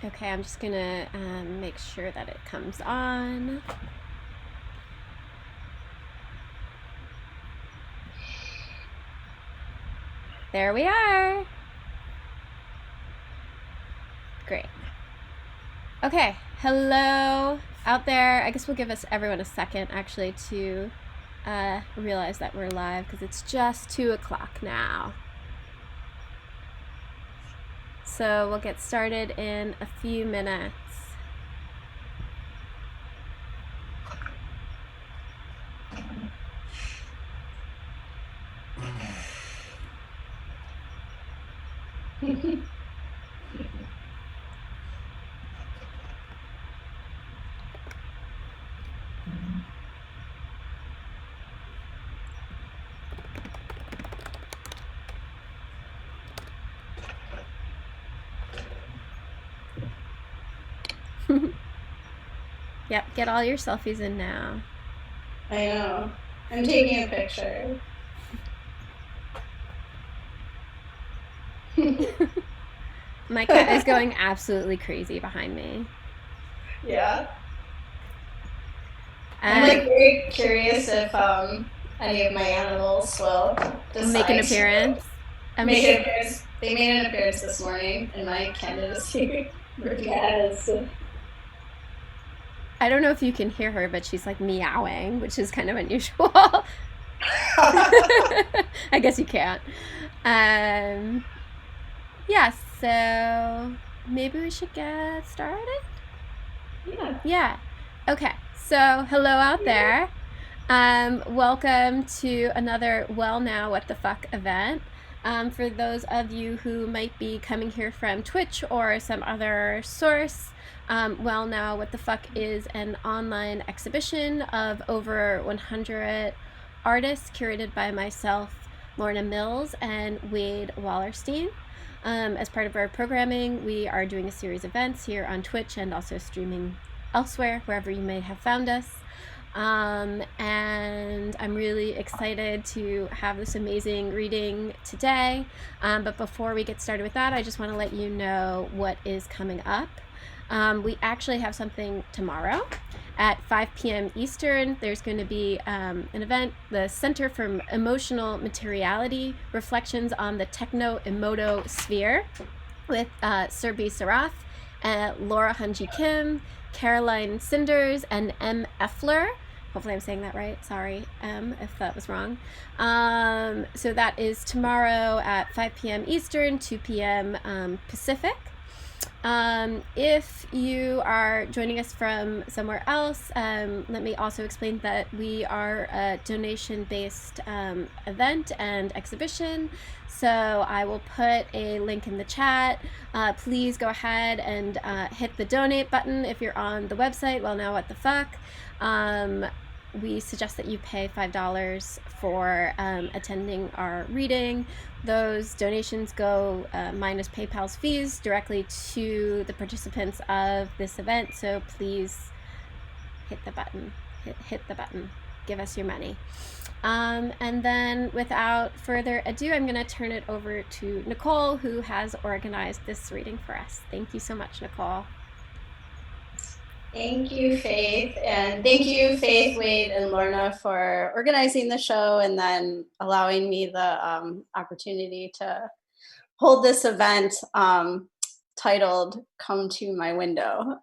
Okay, I'm just gonna make sure that it comes on. There we are. Great. Okay, hello out there. I guess we'll give everyone a second actually to realize that we're live because it's just 2 o'clock now. So we'll get started in a few minutes. Yep, get all your selfies in now. I know. I'm taking a picture. My cat is going absolutely crazy behind me. Yeah. I'm like very curious if any of my animals will Make an decide to appearance. make an appearance. They made an appearance this morning in my candidacy Yes. I don't know if you can hear her, but she's like meowing, which is kind of unusual. I guess you can't. Yeah, so maybe we should get started? Yeah. Okay, so hello out there. Welcome to another Well Now What the Fuck event. For those of you who might be coming here from Twitch or some other source, Well Now What the Fuck is an online exhibition of over 100 artists curated by myself, Lorna Mills, and Wade Wallerstein. As part of our programming, we are doing a series of events here on Twitch and also streaming elsewhere, wherever you may have found us. And I'm really excited to have this amazing reading today. But before we get started with that, I just want to let you know what is coming up. We actually have something tomorrow at 5 p.m. Eastern. There's going to be an event, the Center for Emotional Materiality, Reflections on the Techno-Emoto Sphere, with Serbi Sarath, Laura Hunji Kim, Caroline Cinders, and M. Effler. Hopefully I'm saying that right. Sorry, if that was wrong. So that is tomorrow at 5 p.m. Eastern, 2 p.m. Pacific. If you are joining us from somewhere else, let me also explain that we are a donation-based event and exhibition. So I will put a link in the chat. Please go ahead and hit the donate button if you're on the website. Well, now what the fuck? We suggest that you pay $5 for attending our reading. Those donations go minus PayPal's fees directly to the participants of this event. So please hit the button. Hit the button. Give us your money. And then without further ado, I'm going to turn it over to Nicole, who has organized this reading for us. Thank you so much, Nicole. Thank you, Faith. And thank you, Faith, Wade, and Lorna for organizing the show and then allowing me the opportunity to hold this event titled Come to My Window.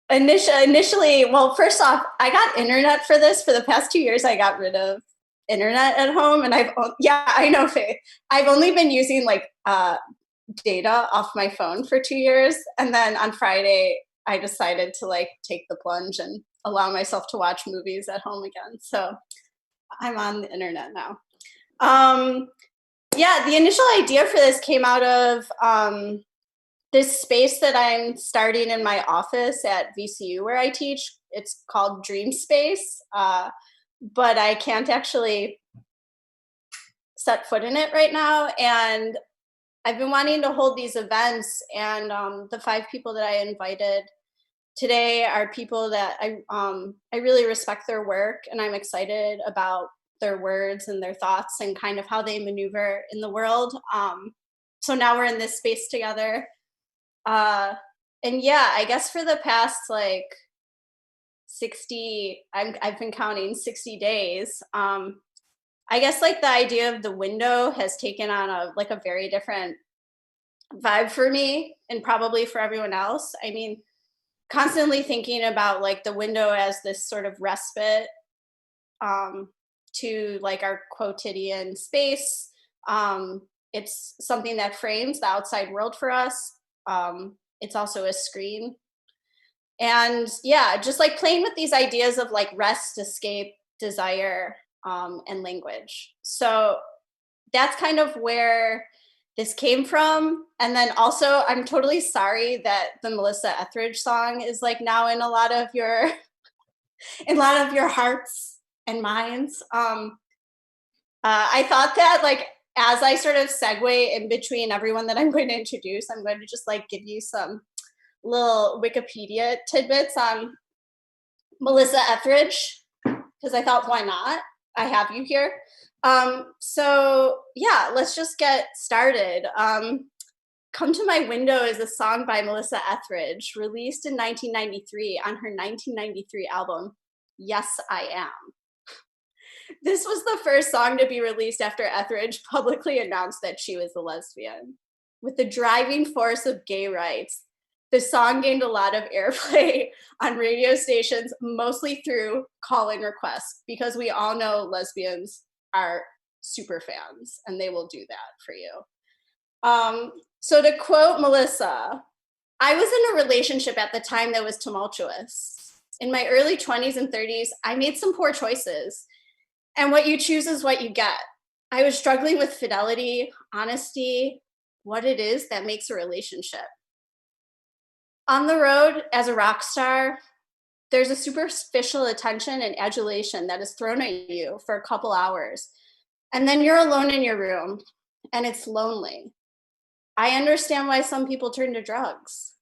Initially, well, first off, I got internet for this. For the past 2 years, I got rid of internet at home. And I know, Faith. I've only been using like data off my phone for 2 years. And then on Friday, I decided to like take the plunge and allow myself to watch movies at home again. So I'm on the internet now. Yeah, the initial idea for this came out of this space that I'm starting in my office at VCU where I teach. It's called Dream Space, but I can't actually set foot in it right now. And I've been wanting to hold these events, and the 5 people that I invited today are people that I really respect their work, and I'm excited about their words and their thoughts and kind of how they maneuver in the world. So now we're in this space together. Uh, and yeah, I guess for the past like 60, I've been counting 60 days. I guess like the idea of the window has taken on a like a very different vibe for me and probably for everyone else. I mean, constantly thinking about like the window as this sort of respite um, to like our quotidian space. It's something that frames the outside world for us. It's also a screen. And yeah, just like playing with these ideas of like rest, escape, desire, and language. So that's kind of where this came from. And then also, I'm totally sorry that the Melissa Etheridge song is like now in a lot of your in a lot of your hearts and minds. I thought that like as I sort of segue in between everyone that I'm going to introduce, I'm going to just like give you some little Wikipedia tidbits on Melissa Etheridge because I thought, why not? I have you here. So yeah, let's just get started. Come to My Window is a song by Melissa Etheridge, released in 1993 on her 1993 album, Yes, I Am. This was the first song to be released after Etheridge publicly announced that she was a lesbian. With the driving force of gay rights, the song gained a lot of airplay on radio stations, mostly through call in requests, because we all know lesbians are super fans and they will do that for you. So, to quote Melissa, I was in a relationship at the time that was tumultuous. In my early 20s and 30s, I made some poor choices, and what you choose is what you get. I was struggling with fidelity, honesty, what it is that makes a relationship. On the road as a rock star, there's a superficial attention and adulation that is thrown at you for a couple hours. And then you're alone in your room and it's lonely. I understand why some people turn to drugs.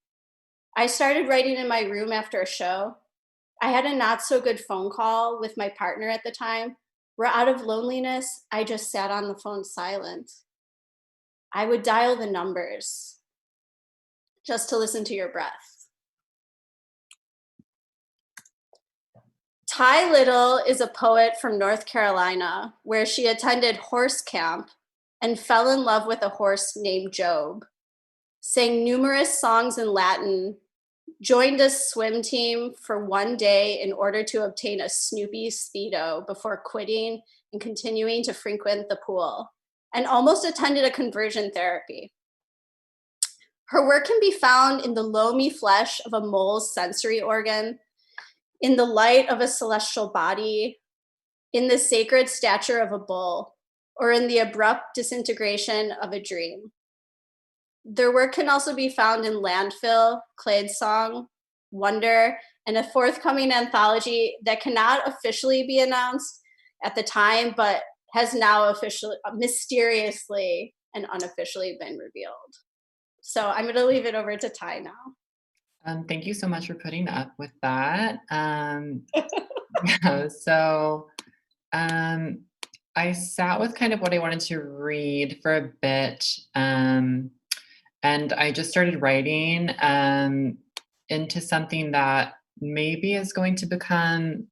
I started writing in my room after a show. I had a not so good phone call with my partner at the time, where out of loneliness, I just sat on the phone silent. I would dial the numbers just to listen to your breath. Ty Little is a poet from North Carolina, where she attended horse camp and fell in love with a horse named Job, sang numerous songs in Latin, joined a swim team for one day in order to obtain a Snoopy Speedo before quitting and continuing to frequent the pool, and almost attended a conversion therapy. Her work can be found in the loamy flesh of a mole's sensory organ, in the light of a celestial body, in the sacred stature of a bull, or in the abrupt disintegration of a dream. Their work can also be found in Landfill, Clade's Song, Wonder, and a forthcoming anthology that cannot officially be announced at the time, but has now officially, mysteriously and unofficially been revealed. So I'm going to leave it over to Ty now. Thank you so much for putting up with that. Yeah, so I sat with kind of what I wanted to read for a bit, and I just started writing into something that maybe is going to become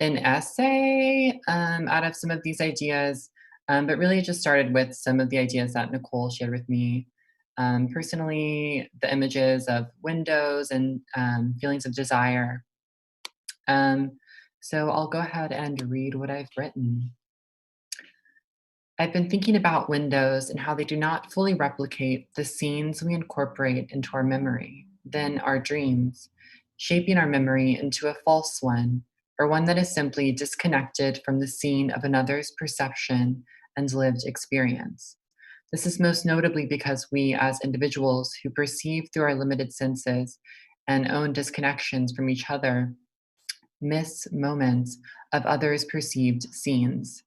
an essay out of some of these ideas, but really it just started with some of the ideas that Nicole shared with me. Personally, the images of windows and feelings of desire. So I'll go ahead and read what I've written. I've been thinking about windows and how they do not fully replicate the scenes we incorporate into our memory, then our dreams, shaping our memory into a false one, or one that is simply disconnected from the scene of another's perception and lived experience. This is most notably because we, as individuals who perceive through our limited senses and own disconnections from each other, miss moments of others' perceived scenes.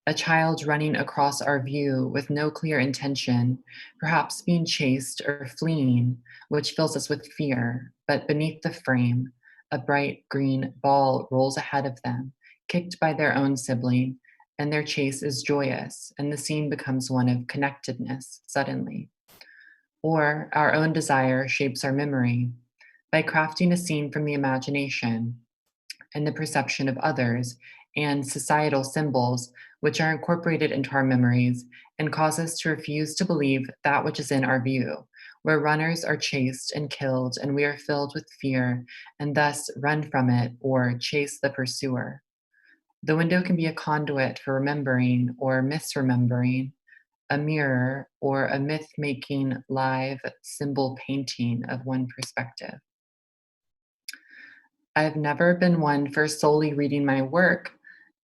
A child running across our view with no clear intention, perhaps being chased or fleeing, which fills us with fear, but beneath the frame, a bright green ball rolls ahead of them, kicked by their own sibling, and their chase is joyous, and the scene becomes one of connectedness suddenly. Or our own desire shapes our memory by crafting a scene from the imagination and the perception of others and societal symbols, which are incorporated into our memories and cause us to refuse to believe that which is in our view, where runners are chased and killed, and we are filled with fear and thus run from it or chase the pursuer. The window can be a conduit for remembering or misremembering, a mirror, or a myth making live symbol painting of one perspective. I've never been one for solely reading my work.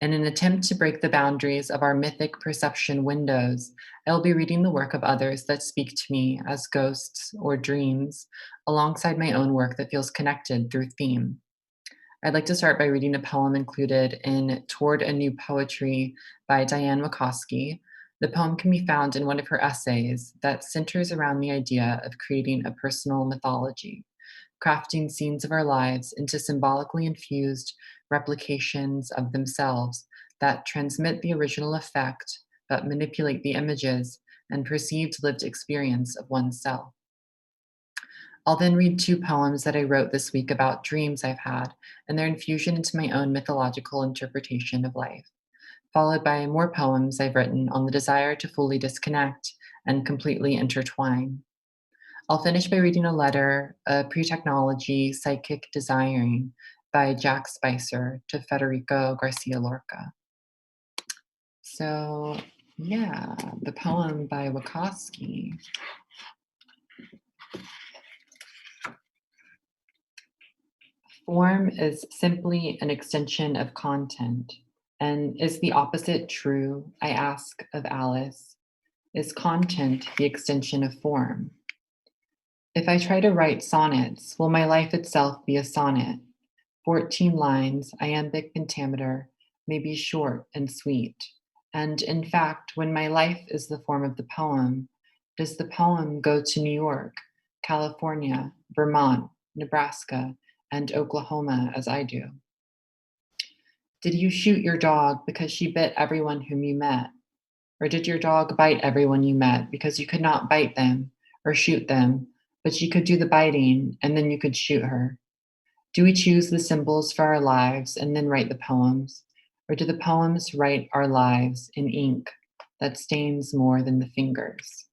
In an attempt to break the boundaries of our mythic perception windows, I'll be reading the work of others that speak to me as ghosts or dreams, alongside my own work that feels connected through theme. I'd like to start by reading a poem included in Toward a New Poetry by Diane Wachowski. The poem can be found in one of her essays that centers around the idea of creating a personal mythology, crafting scenes of our lives into symbolically infused replications of themselves that transmit the original effect but manipulate the images and perceived lived experience of oneself. I'll then read two poems that I wrote this week about dreams I've had and their infusion into my own mythological interpretation of life, followed by more poems I've written on the desire to fully disconnect and completely intertwine. I'll finish by reading a letter, A Pre-Technology Psychic Desiring by Jack Spicer to Federico Garcia Lorca. So, yeah, the poem by Wachowski. Form is simply an extension of content. And is the opposite true? I ask of Alice. Is content the extension of form? If I try to write sonnets, will my life itself be a sonnet? 14 lines, iambic pentameter, may be short and sweet. And in fact, when my life is the form of the poem, does the poem go to New York, California, Vermont, Nebraska, and Oklahoma as I do? Did you shoot your dog because she bit everyone whom you met? Or did your dog bite everyone you met because you could not bite them or shoot them, but she could do the biting and then you could shoot her? Do we choose the symbols for our lives and then write the poems? Or do the poems write our lives in ink that stains more than the fingers?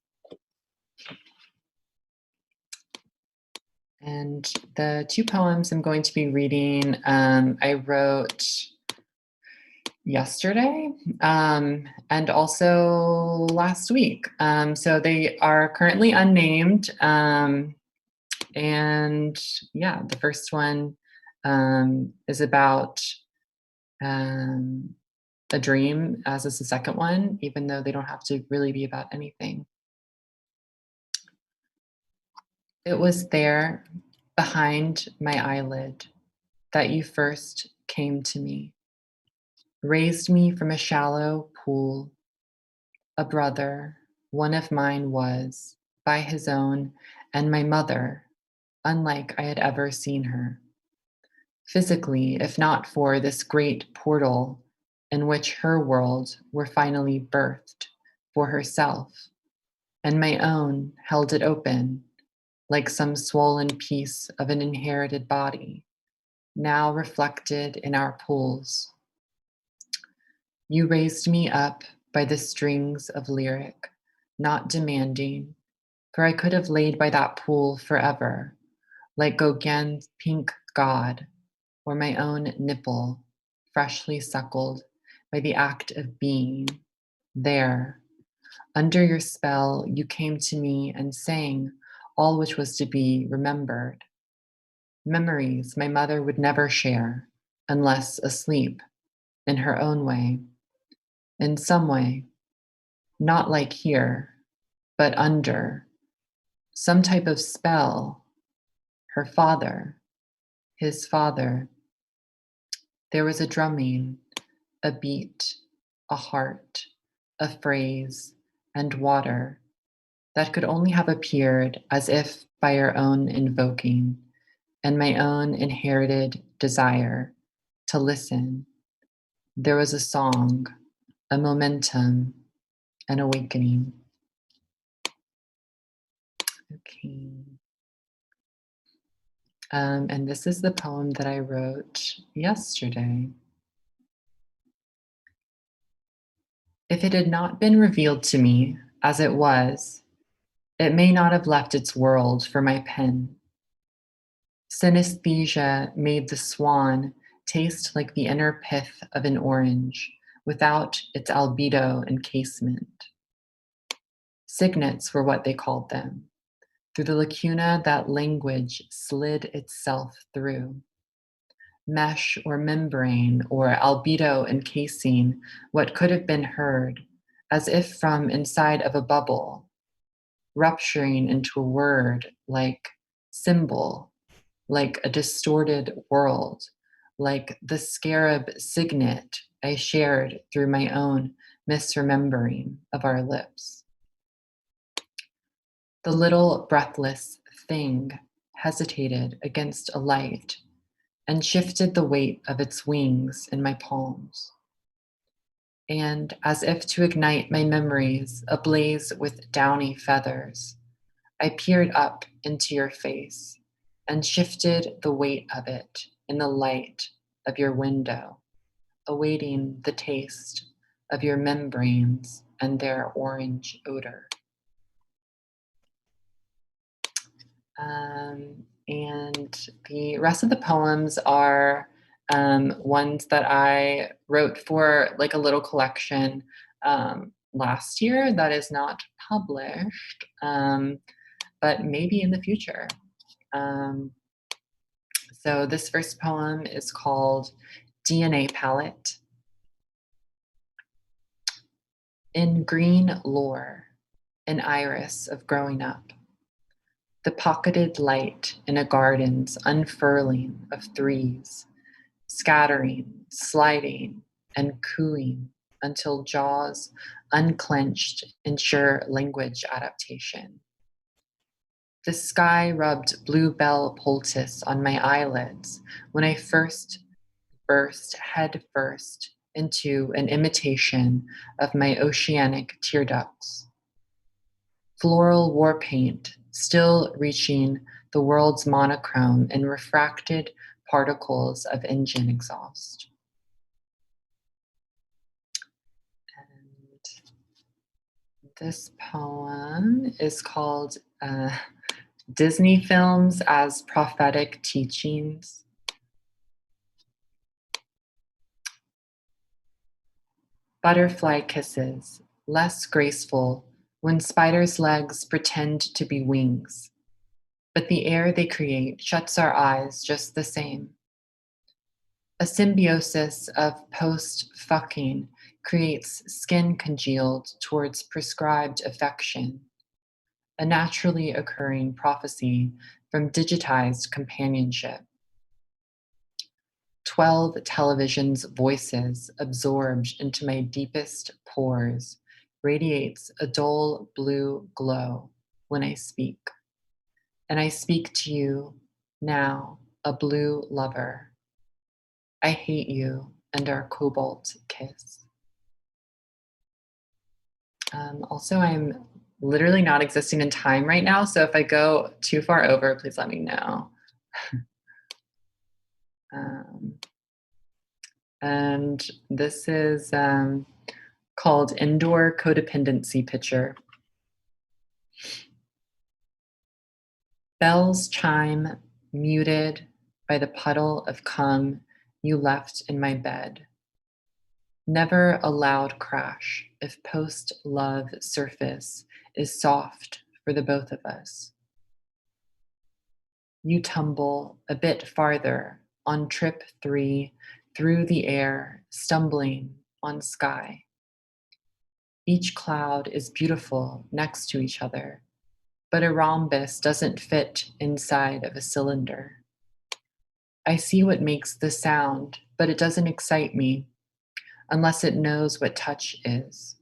And the two poems I'm going to be reading, I wrote yesterday and also last week. So they are currently unnamed. And yeah, the first one is about a dream, as is the second one, even though they don't have to really be about anything. It was there, behind my eyelid, that you first came to me, raised me from a shallow pool. A brother, one of mine was, by his own, and my mother, unlike I had ever seen her. Physically, if not for this great portal in which her world were finally birthed for herself, and my own held it open like some swollen piece of an inherited body, now reflected in our pools. You raised me up by the strings of lyric, not demanding, for I could have laid by that pool forever, like Gauguin's pink god, or my own nipple, freshly suckled by the act of being. There, under your spell, you came to me and sang all which was to be remembered. Memories my mother would never share, unless asleep, in her own way, in some way, not like here, but under some type of spell. Her father, his father. There was a drumming, a beat, a heart, a phrase, and water that could only have appeared as if by your own invoking and my own inherited desire to listen. There was a song, a momentum, an awakening. Okay. And this is the poem that I wrote yesterday. If it had not been revealed to me as it was, it may not have left its world for my pen. Synesthesia made the swan taste like the inner pith of an orange without its albedo encasement. Signets were what they called them, through the lacuna that language slid itself through. Mesh or membrane or albedo encasing what could have been heard, as if from inside of a bubble, rupturing into a word like symbol, like a distorted world, like the scarab signet I shared through my own misremembering of our lips. The little breathless thing hesitated against a light and shifted the weight of its wings in my palms. And as if to ignite my memories ablaze with downy feathers, I peered up into your face and shifted the weight of it in the light of your window, awaiting the taste of your membranes and their orange odor. And the rest of the poems are ones that I wrote for like a little collection last year that is not published, but maybe in the future. Um, so this first poem is called DNA Palette. In green lore, an iris of growing up, the pocketed light in a garden's unfurling of threes, scattering, sliding, and cooing until jaws unclenched ensure language adaptation. The sky rubbed bluebell poultice on my eyelids when I first burst head first into an imitation of my oceanic tear ducts. Floral war paint still reaching the world's monochrome in refracted particles of engine exhaust. And this poem is called Disney Films as Prophetic Teachings. Butterfly kisses, less graceful when spiders' legs pretend to be wings, but the air they create shuts our eyes just the same. A symbiosis of post-fucking creates skin congealed towards prescribed affection, a naturally occurring prophecy from digitized companionship. 12 television's voices absorbed into my deepest pores radiates a dull blue glow when I speak. And I speak to you now, a blue lover. I hate you and our cobalt kiss. Also, I'm literally not existing in time right now, so if I go too far over, please let me know. And this is called Indoor Codependency Picture. Bells chime, muted by the puddle of cum you left in my bed. Never a loud crash if post-love surface is soft for the both of us. You tumble a bit farther on trip 3 through the air, stumbling on sky. Each cloud is beautiful next to each other, but a rhombus doesn't fit inside of a cylinder. I see what makes the sound, but it doesn't excite me unless it knows what touch is.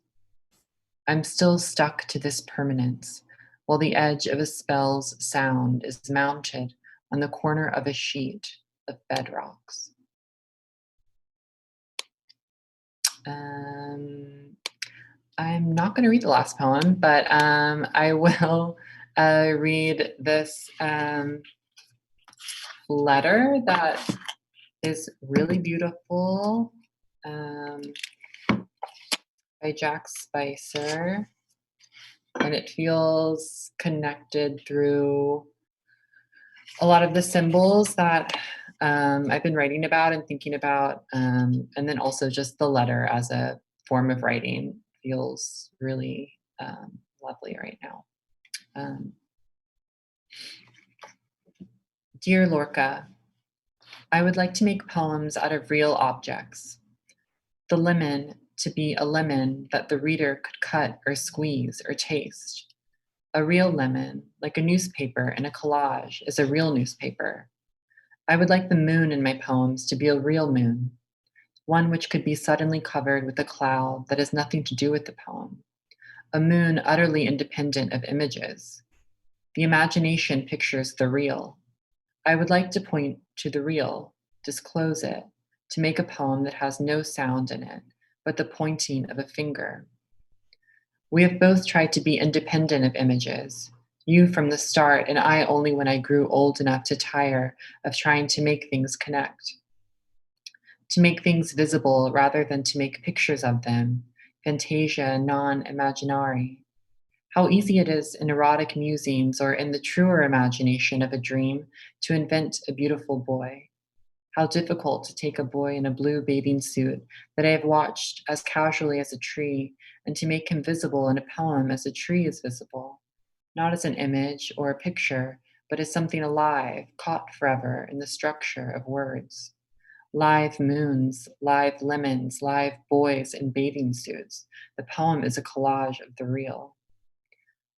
I'm still stuck to this permanence, while the edge of a spell's sound is mounted on the corner of a sheet of bedrocks. I'm not going to read the last poem, but I will read this letter that is really beautiful by Jack Spicer. And it feels connected through a lot of the symbols that I've been writing about and thinking about. And then also just the letter as a form of writing feels really lovely right now. Dear Lorca, I would like to make poems out of real objects. The lemon to be a lemon that the reader could cut or squeeze or taste. A real lemon, like a newspaper in a collage, is a real newspaper. I would like the moon in my poems to be a real moon, one which could be suddenly covered with a cloud that has nothing to do with the poem, a moon utterly independent of images. The imagination pictures the real. I would like to point to the real, disclose it, to make a poem that has no sound in it, but the pointing of a finger. We have both tried to be independent of images, you from the start and I only when I grew old enough to tire of trying to make things connect. To make things visible rather than to make pictures of them, fantasia non imaginari. How easy it is in erotic musings or in the truer imagination of a dream to invent a beautiful boy. How difficult to take a boy in a blue bathing suit that I have watched as casually as a tree and to make him visible in a poem as a tree is visible, not as an image or a picture, but as something alive, caught forever in the structure of words. Live moons, live lemons, live boys in bathing suits. The poem is a collage of the real.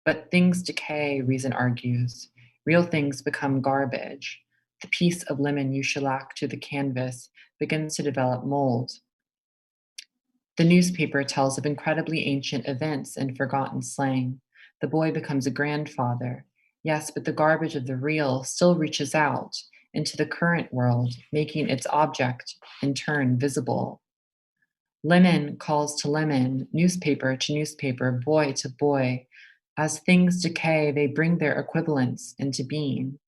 But things decay, reason argues. Real things become garbage. The piece of lemon you shellac to the canvas begins to develop mold. The newspaper tells of incredibly ancient events and forgotten slang. The boy becomes a grandfather. Yes, but the garbage of the real still reaches out into the current world, making its object, in turn, visible. Lemon calls to lemon, newspaper to newspaper, boy to boy. As things decay, they bring their equivalents into being.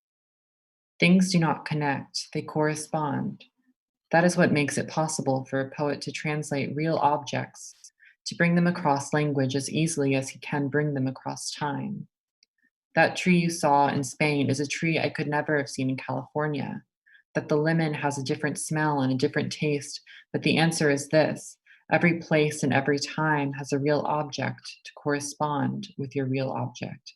Things do not connect, they correspond. That is what makes it possible for a poet to translate real objects, to bring them across language as easily as he can bring them across time. That tree you saw in Spain is a tree I could never have seen in California. That the lemon has a different smell and a different taste, but the answer is this: every place and every time has a real object to correspond with your real object.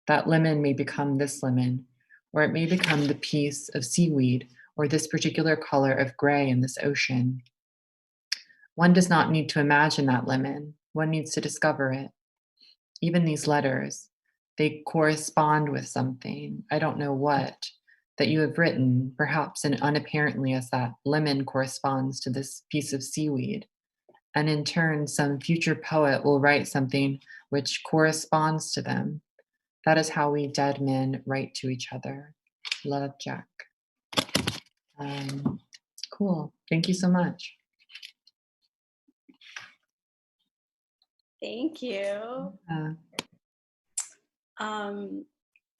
That lemon may become this lemon, or it may become the piece of seaweed or this particular color of gray in this ocean. One does not need to imagine that lemon, one needs to discover it. Even these letters, they correspond with something, I don't know what, that you have written, perhaps and unapparently as that lemon corresponds to this piece of seaweed. And in turn, some future poet will write something which corresponds to them. That is how we dead men write to each other. Love, Jack. Cool. Thank you so much. Thank you.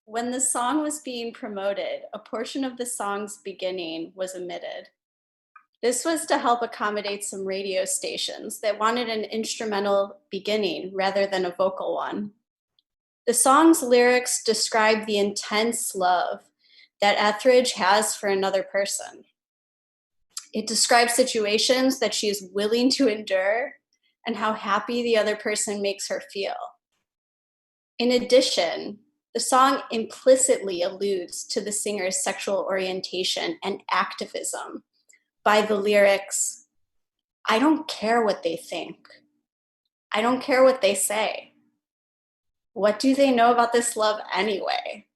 When the song was being promoted, a portion of the song's beginning was omitted. This was to help accommodate some radio stations that wanted an instrumental beginning rather than a vocal one. The song's lyrics describe the intense love that Etheridge has for another person. It describes situations that she is willing to endure and how happy the other person makes her feel. In addition, the song implicitly alludes to the singer's sexual orientation and activism by the lyrics, "I don't care what they think. I don't care what they say. What do they know about this love anyway?"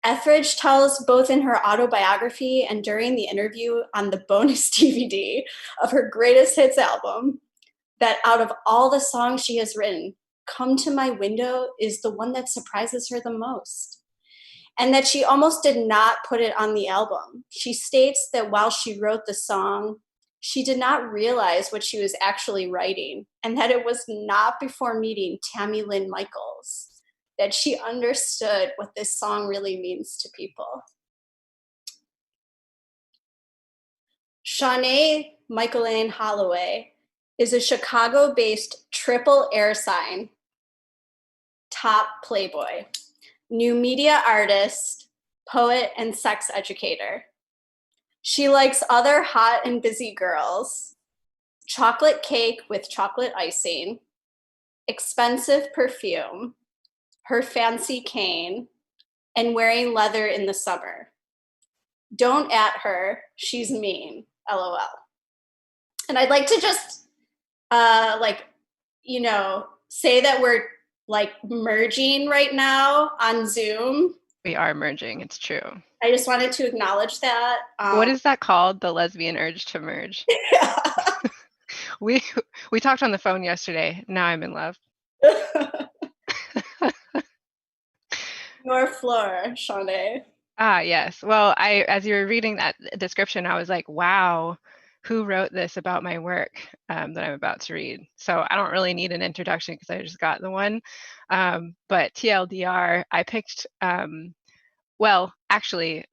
Etheridge tells both in her autobiography and during the interview on the bonus DVD of her greatest hits album that out of all the songs she has written, "Come to My Window" is the one that surprises her the most. And that she almost did not put it on the album. She states that while she wrote the song, she did not realize what she was actually writing, and that it was not before meeting Tammy Lynn Michaels, that she understood what this song really means to people. Shawnee Michaeline Holloway is a Chicago-based triple air sign, top Playboy, new media artist, poet, and sex educator. She likes other hot and busy girls, chocolate cake with chocolate icing, expensive perfume, her fancy cane, and wearing leather in the summer. Don't at her, she's mean, LOL. And I'd like to just like, say that we're like merging right now on Zoom. We are merging, it's true. I just wanted to acknowledge that. What is that called? The lesbian urge to merge? We talked on the phone yesterday. Now I'm in love. Your floor, Shawnee. Ah, yes. Well, as you were reading that description, I was like, wow, who wrote this about my work that I'm about to read? So I don't really need an introduction because I just got the one. But TLDR, I picked, well, actually,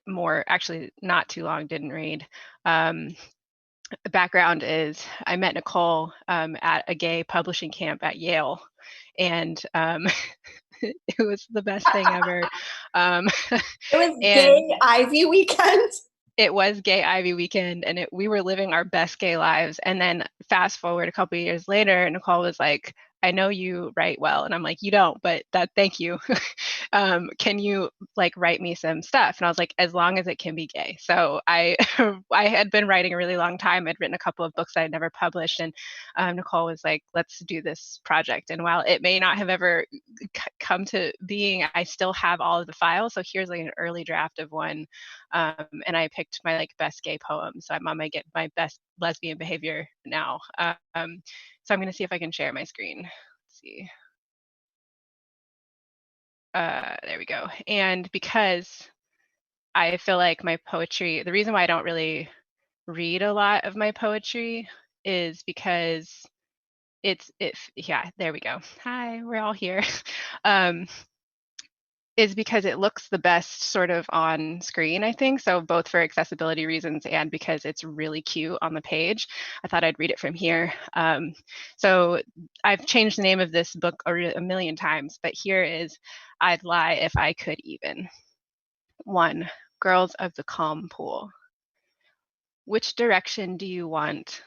not too long, didn't read. The background is I met Nicole at a gay publishing camp at Yale, and it was the best thing ever. It was Gay Ivy Weekend. It was Gay Ivy Weekend, and we were living our best gay lives. And then fast forward a couple of years later, Nicole was like, I know you write well. And I'm like, you don't, but thank you. Can you like write me some stuff? And I was like, as long as it can be gay. So I had been writing a really long time. I'd written a couple of books I had never published. And Nicole was like, let's do this project. And while it may not have ever come to being, I still have all of the files. So here's like an early draft of one. And I picked my like best gay poem. So I'm on my best lesbian behavior now. So I'm going to see if I can share my screen. Let's see. There we go. And because I feel like my poetry, the reason why I don't really read a lot of my poetry is because yeah, there we go. Hi, we're all here. Is because it looks the best sort of on screen, I think. So both for accessibility reasons and because it's really cute on the page, I thought I'd read it from here. So I've changed the name of this book a million times, but here is I'd Lie If I Could Even. 1. Girls of the Calm Pool. Which direction do you want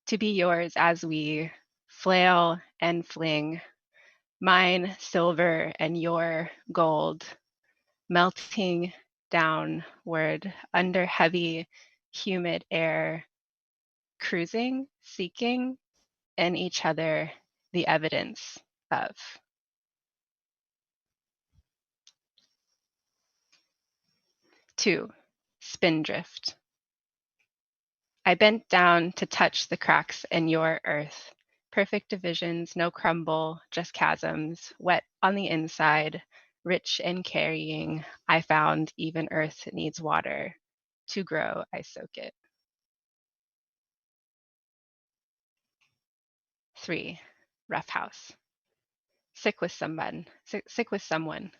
to be yours as we flail and fling? Mine silver and your gold, melting downward under heavy, humid air, cruising, seeking in each other the evidence of. 2. Spindrift. I bent down to touch the cracks in your earth. Perfect divisions, no crumble, just chasms, wet on the inside, rich in carrying. I found even earth needs water. To grow, I soak it. 3. Rough house. Sick with someone. Sick with someone.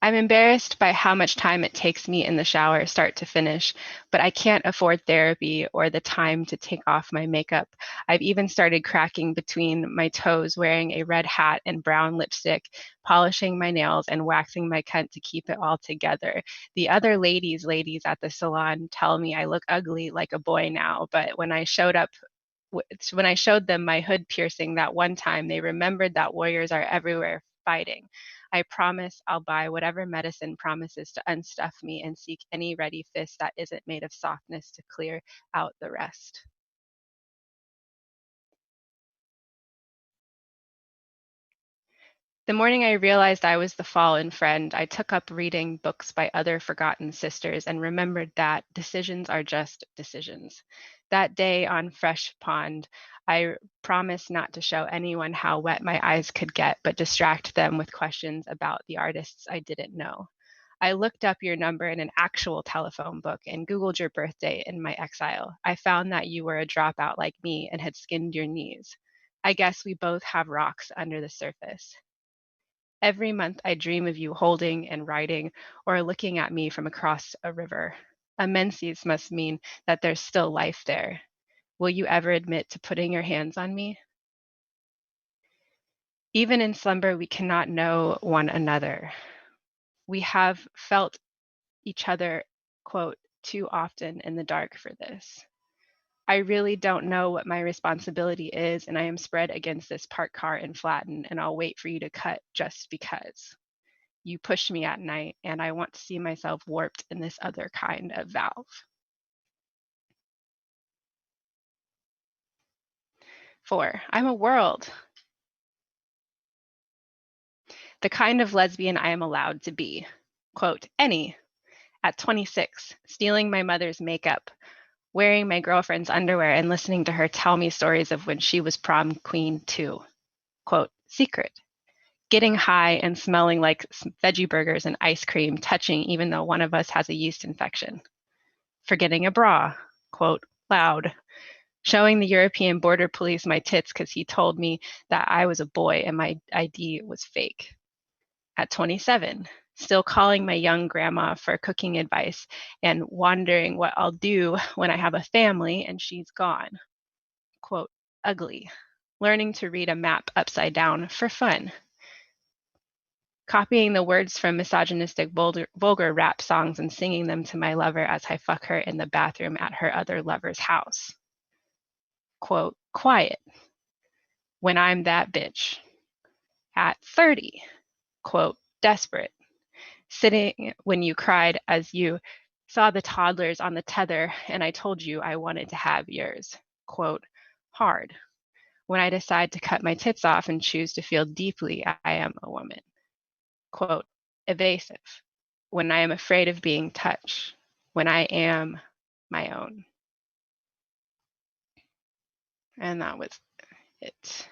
I'm embarrassed by how much time it takes me in the shower, start to finish, but I can't afford therapy or the time to take off my makeup. I've even started cracking between my toes, wearing a red hat and brown lipstick, polishing my nails and waxing my cunt to keep it all together. The other ladies at the salon tell me I look ugly like a boy now, but when I showed them my hood piercing that one time, they remembered that warriors are everywhere fighting. I promise I'll buy whatever medicine promises to unstuff me and seek any ready fist that isn't made of softness to clear out the rest. The morning I realized I was the fallen friend, I took up reading books by other forgotten sisters and remembered that decisions are just decisions. That day on Fresh Pond, I promised not to show anyone how wet my eyes could get, but distract them with questions about the artists I didn't know. I looked up your number in an actual telephone book and Googled your birthday in my exile. I found that you were a dropout like me and had skinned your knees. I guess we both have rocks under the surface. Every month I dream of you holding and writing or looking at me from across a river. Immensities must mean that there's still life there. Will you ever admit to putting your hands on me? Even in slumber, we cannot know one another. We have felt each other, quote, too often in the dark for this. I really don't know what my responsibility is, and I am spread against this parked car and flattened, and I'll wait for you to cut just because. You push me at night, and I want to see myself warped in this other kind of valve. 4, I'm a world. The kind of lesbian I am allowed to be. Quote, any. At 26, stealing my mother's makeup, wearing my girlfriend's underwear and listening to her tell me stories of when she was prom queen too. Quote, secret. Getting high and smelling like veggie burgers and ice cream, touching even though one of us has a yeast infection. Forgetting a bra. Quote, loud. Showing the European border police my tits because he told me that I was a boy and my ID was fake. At 27, still calling my young grandma for cooking advice and wondering what I'll do when I have a family and she's gone. Quote, ugly. Learning to read a map upside down for fun. Copying the words from misogynistic vulgar rap songs and singing them to my lover as I fuck her in the bathroom at her other lover's house. Quote, quiet. When I'm that bitch. At 30, quote, desperate. Sitting when you cried as you saw the toddlers on the tether and I told you I wanted to have yours. Quote, hard. When I decide to cut my tits off and choose to feel deeply, I am a woman. Quote, evasive. When I am afraid of being touched. When I am my own. And that was it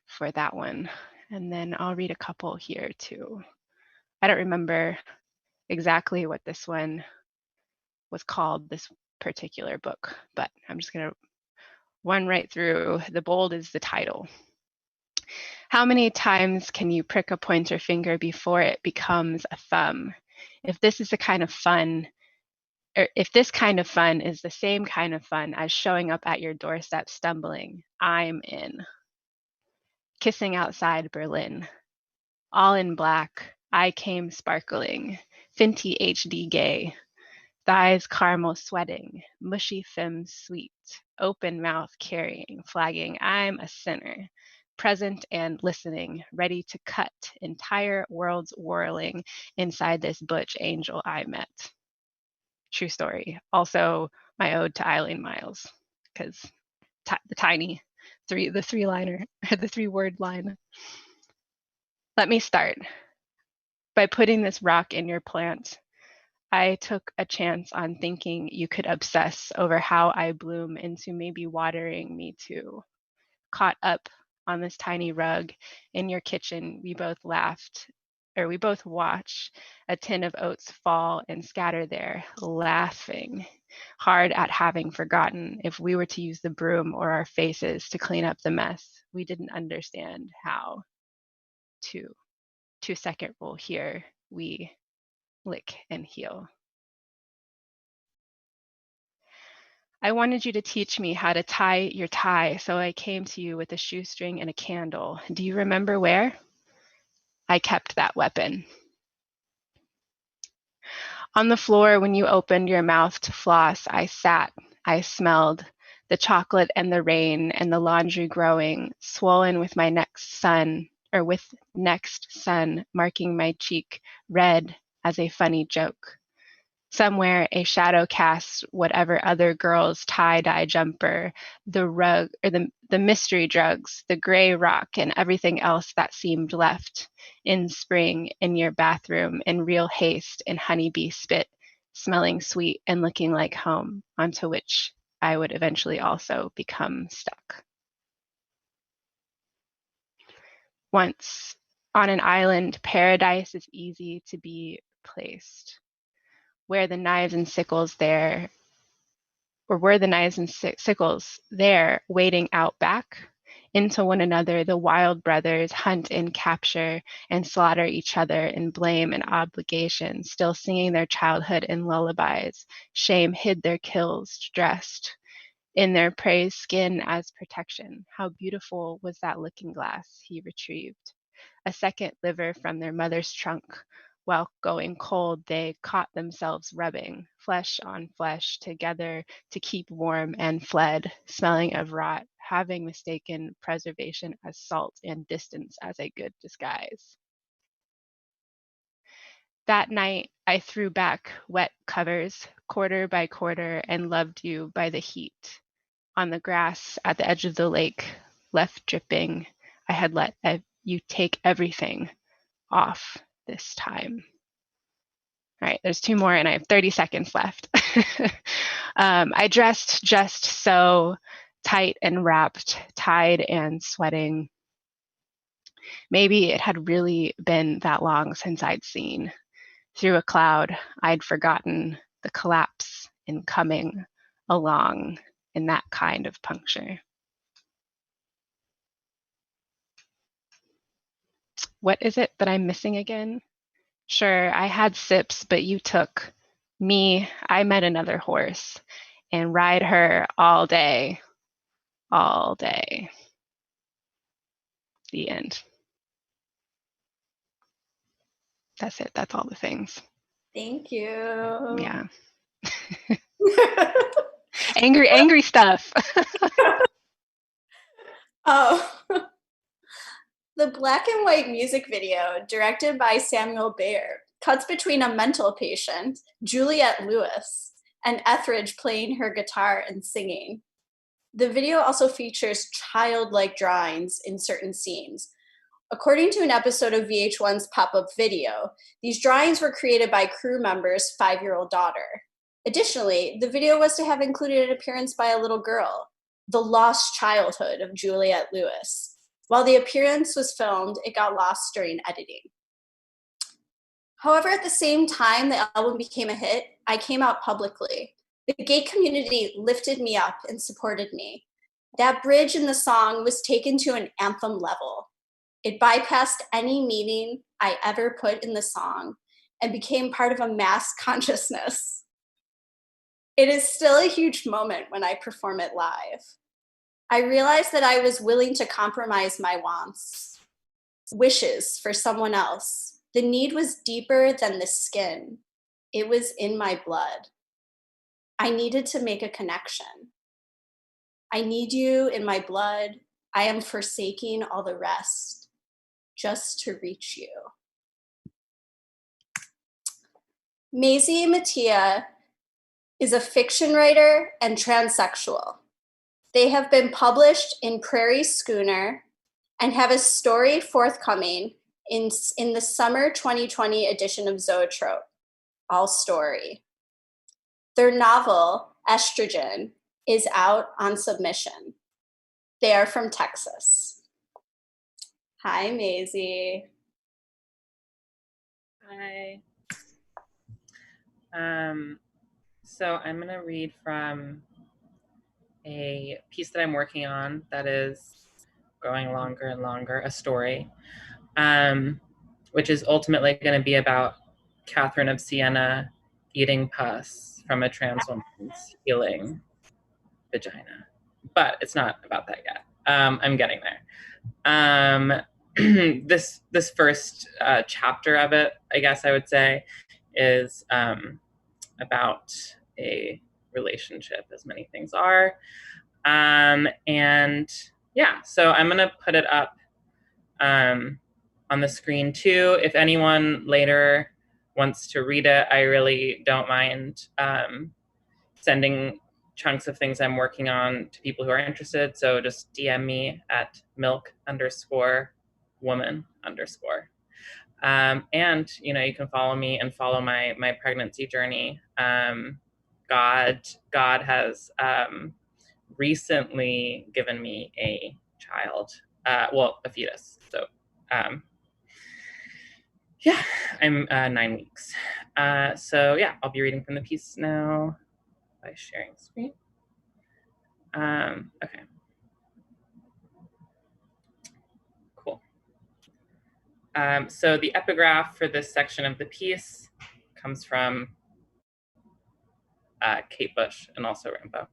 for that one. And then I'll read a couple here too. I don't remember exactly what this one was called, this particular book, but I'm just going to run right through. The bold is the title. How many times can you prick a pointer finger before it becomes a thumb? If this is the kind of fun, or if this kind of fun is the same kind of fun as showing up at your doorstep stumbling, I'm in. Kissing outside Berlin. All in black, I came sparkling, Fenty HD gay. Thighs caramel sweating, mushy femmes sweet, open mouth carrying, flagging, I'm a sinner, present and listening, ready to cut, entire worlds whirling inside this butch angel I met. True story. Also, my ode to Eileen Miles, because the tiny the 3-liner, the 3-word line. Let me start by putting this rock in your plant. I took a chance on thinking you could obsess over how I bloom into maybe watering me too. Caught up on this tiny rug in your kitchen, we both watched a tin of oats fall and scatter there, laughing hard at having forgotten if we were to use the broom or our faces to clean up the mess. We didn't understand how to. 2-second rule here, we lick and heal. I wanted you to teach me how to tie your tie, so I came to you with a shoestring and a candle. Do you remember where? I kept that weapon. On the floor, when you opened your mouth to floss, I sat. I smelled the chocolate and the rain and the laundry growing, swollen with my next sun, marking my cheek red as a funny joke. Somewhere a shadow casts whatever other girl's tie-dye jumper, the rug, or the mystery drugs, the gray rock, and everything else that seemed left in spring in your bathroom in real haste in honeybee spit, smelling sweet and looking like home, onto which I would eventually also become stuck. Once on an island, paradise is easy to be placed. Where the knives and sickles there, or were the knives and sickles there waiting out back Into one another, the wild brothers hunt and capture and slaughter each other in blame and obligation, still singing their childhood in lullabies. Shame hid their kills, dressed in their prey's skin as protection. How beautiful was that looking glass he retrieved. A second liver from their mother's trunk. While going cold, they caught themselves rubbing flesh on flesh together to keep warm and fled, smelling of rot, having mistaken preservation as salt and distance as a good disguise. That night, I threw back wet covers, quarter by quarter, and loved you by the heat. On the grass at the edge of the lake, left dripping, I had let you take everything off this time. All right, there's 2 more and I have 30 seconds left. I dressed just so, tight and wrapped, tied and sweating. Maybe it had really been that long since I'd seen. Through a cloud, I'd forgotten the collapse in coming along in that kind of puncture. What is it that I'm missing again? Sure, I had sips, but you took me. I met another horse and ride her all day, all day. The end. That's it. That's all the things. Thank you. Yeah. Angry stuff. Oh. The black and white music video, directed by Samuel Bayer, cuts between a mental patient, Juliette Lewis, and Etheridge playing her guitar and singing. The video also features childlike drawings in certain scenes. According to an episode of VH1's Pop-Up Video, these drawings were created by crew members' 5-year-old daughter. Additionally, the video was to have included an appearance by a little girl, the lost childhood of Juliette Lewis. While the appearance was filmed, it got lost during editing. However, at the same time the album became a hit, I came out publicly. The gay community lifted me up and supported me. That bridge in the song was taken to an anthem level. It bypassed any meaning I ever put in the song and became part of a mass consciousness. It is still a huge moment when I perform it live. I realized that I was willing to compromise my wants, wishes for someone else. The need was deeper than the skin. It was in my blood. I needed to make a connection. I need you in my blood. I am forsaking all the rest just to reach you. Maisie Mattia is a fiction writer and transsexual. They have been published in Prairie Schooner and have a story forthcoming in the summer 2020 edition of Zoetrope, All Story. Their novel, Estrogen, is out on submission. They are from Texas. Hi, Maisie. Hi. So I'm going to read from a piece that I'm working on that is going longer and longer, a story, which is ultimately going to be about Catherine of Siena eating pus from a trans woman's healing vagina. But it's not about that yet. I'm getting there. This first chapter of it, I guess I would say, is about a relationship, as many things are. And yeah, so I'm gonna put it up on the screen too. If anyone later wants to read it, I really don't mind sending chunks of things I'm working on to people who are interested. So just DM me at milk_woman_. And you can follow me and follow my pregnancy journey. God has recently given me a child, a fetus. So yeah, I'm 9 weeks. So yeah, I'll be reading from the piece now by sharing screen. Okay. So the epigraph for this section of the piece comes from Kate Bush and also Rainbow.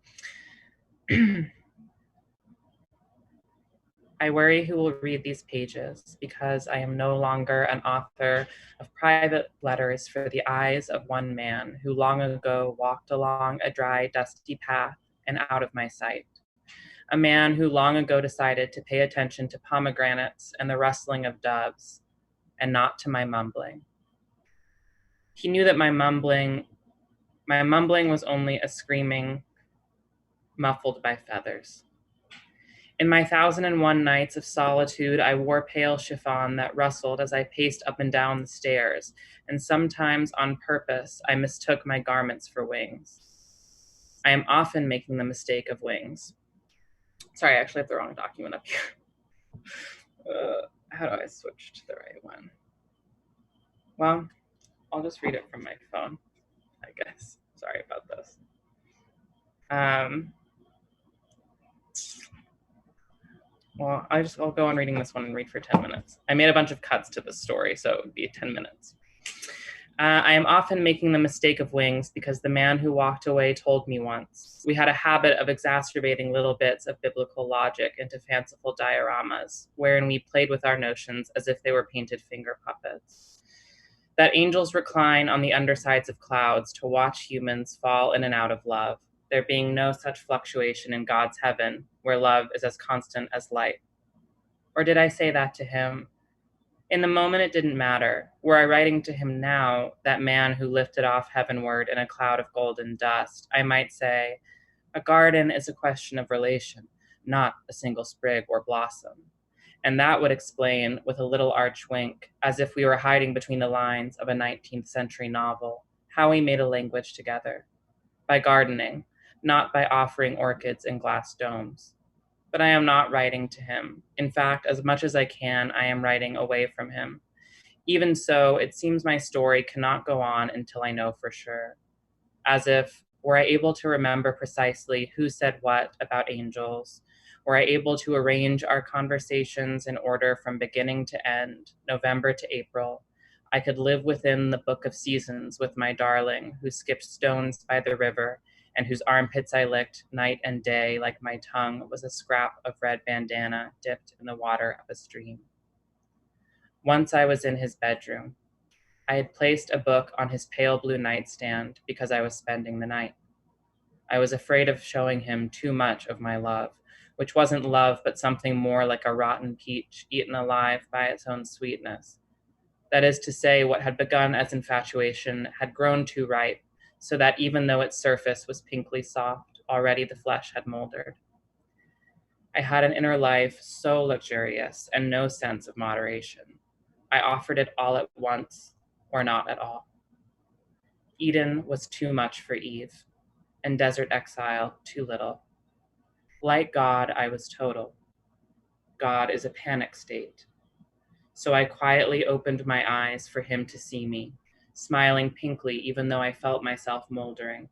I worry who will read these pages because I am no longer an author of private letters for the eyes of one man who long ago walked along a dry, dusty path and out of my sight. A man who long ago decided to pay attention to pomegranates and the rustling of doves and not to my mumbling. He knew that my mumbling was only a screaming muffled by feathers. In my 1,001 nights of solitude, I wore pale chiffon that rustled as I paced up and down the stairs, and sometimes on purpose, I mistook my garments for wings. I am often making the mistake of wings. Sorry, I actually have the wrong document up here. How do I switch to the right one? Well, I'll just read it from my phone, I guess. Sorry about this. Well, I'll go on reading this one and read for 10 minutes. I made a bunch of cuts to the story, so it would be 10 minutes. I am often making the mistake of wings because the man who walked away told me once. We had a habit of exacerbating little bits of biblical logic into fanciful dioramas, wherein we played with our notions as if they were painted finger puppets. That angels recline on the undersides of clouds to watch humans fall in and out of love, there being no such fluctuation in God's heaven, where love is as constant as light. Or did I say that to him? In the moment, it didn't matter. Were I writing to him now, that man who lifted off heavenward in a cloud of golden dust, I might say, a garden is a question of relation, not a single sprig or blossom. And that would explain, with a little arch wink, as if we were hiding between the lines of a 19th century novel, how we made a language together. By gardening, not by offering orchids in glass domes. But I am not writing to him. In fact, as much as I can, I am writing away from him. Even so, it seems my story cannot go on until I know for sure. As if, were I able to remember precisely who said what about angels, were I able to arrange our conversations in order from beginning to end, November to April, I could live within the book of seasons with my darling who skipped stones by the river and whose armpits I licked night and day like my tongue was a scrap of red bandana dipped in the water of a stream. Once I was in his bedroom. I had placed a book on his pale blue nightstand because I was spending the night. I was afraid of showing him too much of my love, which wasn't love but something more like a rotten peach eaten alive by its own sweetness. That is to say, what had begun as infatuation had grown too ripe, so that even though its surface was pinkly soft, already the flesh had moldered. I had an inner life so luxurious and no sense of moderation. I offered it all at once, or not at all. Eden was too much for Eve, and desert exile too little. Like God, I was total. God is a panic state. So I quietly opened my eyes for him to see me, smiling pinkly even though I felt myself moldering.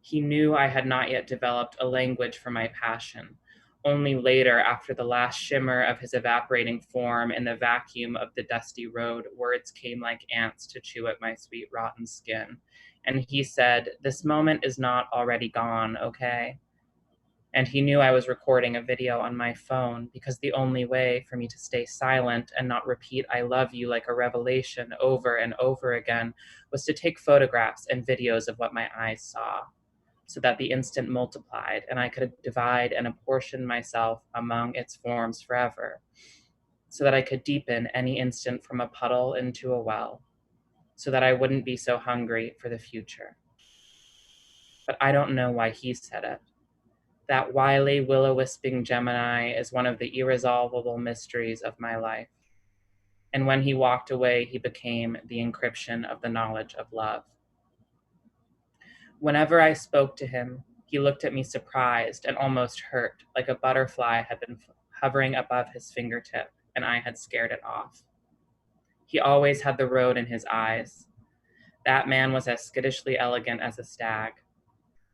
He knew I had not yet developed a language for my passion. Only later, after the last shimmer of his evaporating form in the vacuum of the dusty road, words came like ants to chew at my sweet rotten skin. And he said, "This moment is not already gone, okay?" And he knew I was recording a video on my phone because the only way for me to stay silent and not repeat "I love you" like a revelation over and over again was to take photographs and videos of what my eyes saw, so that the instant multiplied and I could divide and apportion myself among its forms forever, so that I could deepen any instant from a puddle into a well, so that I wouldn't be so hungry for the future. But I don't know why he said it. That wily, will-o'-wisping Gemini is one of the irresolvable mysteries of my life. And when he walked away, he became the encryption of the knowledge of love. Whenever I spoke to him, he looked at me surprised and almost hurt, like a butterfly had been hovering above his fingertip, and I had scared it off. He always had the road in his eyes. That man was as skittishly elegant as a stag.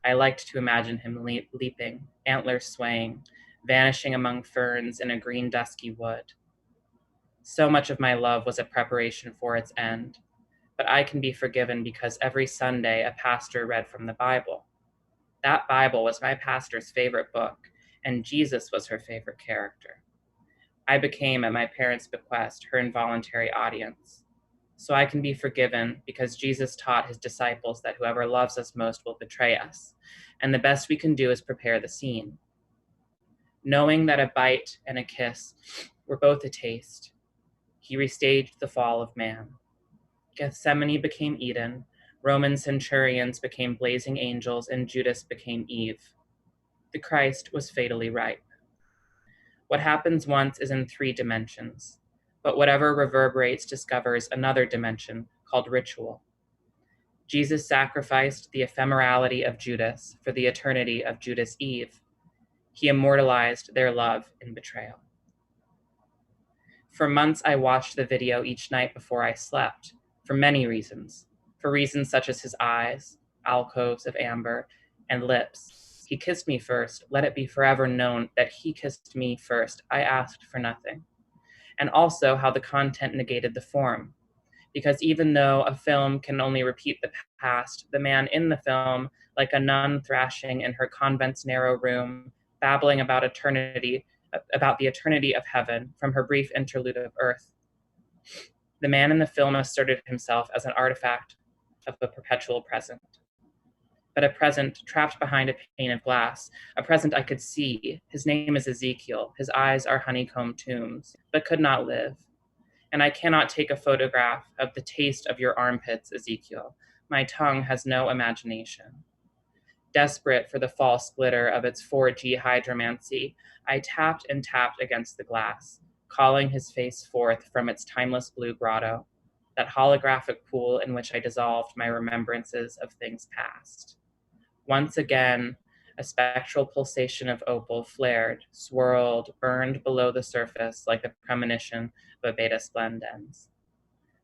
I liked to imagine him leaping, antlers swaying, vanishing among ferns in a green dusky wood. So much of my love was a preparation for its end. But I can be forgiven because every Sunday a pastor read from the Bible. That Bible was my pastor's favorite book, and Jesus was her favorite character. I became, at my parents' bequest, her involuntary audience. So I can be forgiven because Jesus taught his disciples that whoever loves us most will betray us, and the best we can do is prepare the scene. Knowing that a bite and a kiss were both a taste, he restaged the fall of man. Gethsemane became Eden, Roman centurions became blazing angels, and Judas became Eve. The Christ was fatally ripe. What happens once is in 3 dimensions, but whatever reverberates discovers another dimension called ritual. Jesus sacrificed the ephemerality of Judas for the eternity of Judas Eve. He immortalized their love in betrayal. For months, I watched the video each night before I slept, for many reasons. For reasons such as his eyes, alcoves of amber, and lips. He kissed me first. Let it be forever known that he kissed me first. I asked for nothing. And also how the content negated the form. Because even though a film can only repeat the past, the man in the film, like a nun thrashing in her convent's narrow room, babbling about the eternity of heaven from her brief interlude of earth. The man in the film asserted himself as an artifact of a perpetual present. But a present trapped behind a pane of glass, a present I could see. His name is Ezekiel. His eyes are honeycomb tombs, but could not live. And I cannot take a photograph of the taste of your armpits, Ezekiel. My tongue has no imagination. Desperate for the false glitter of its 4G hydromancy, I tapped and tapped against the glass, calling his face forth from its timeless blue grotto, that holographic pool in which I dissolved my remembrances of things past. Once again, a spectral pulsation of opal flared, swirled, burned below the surface like the premonition of a beta splendens.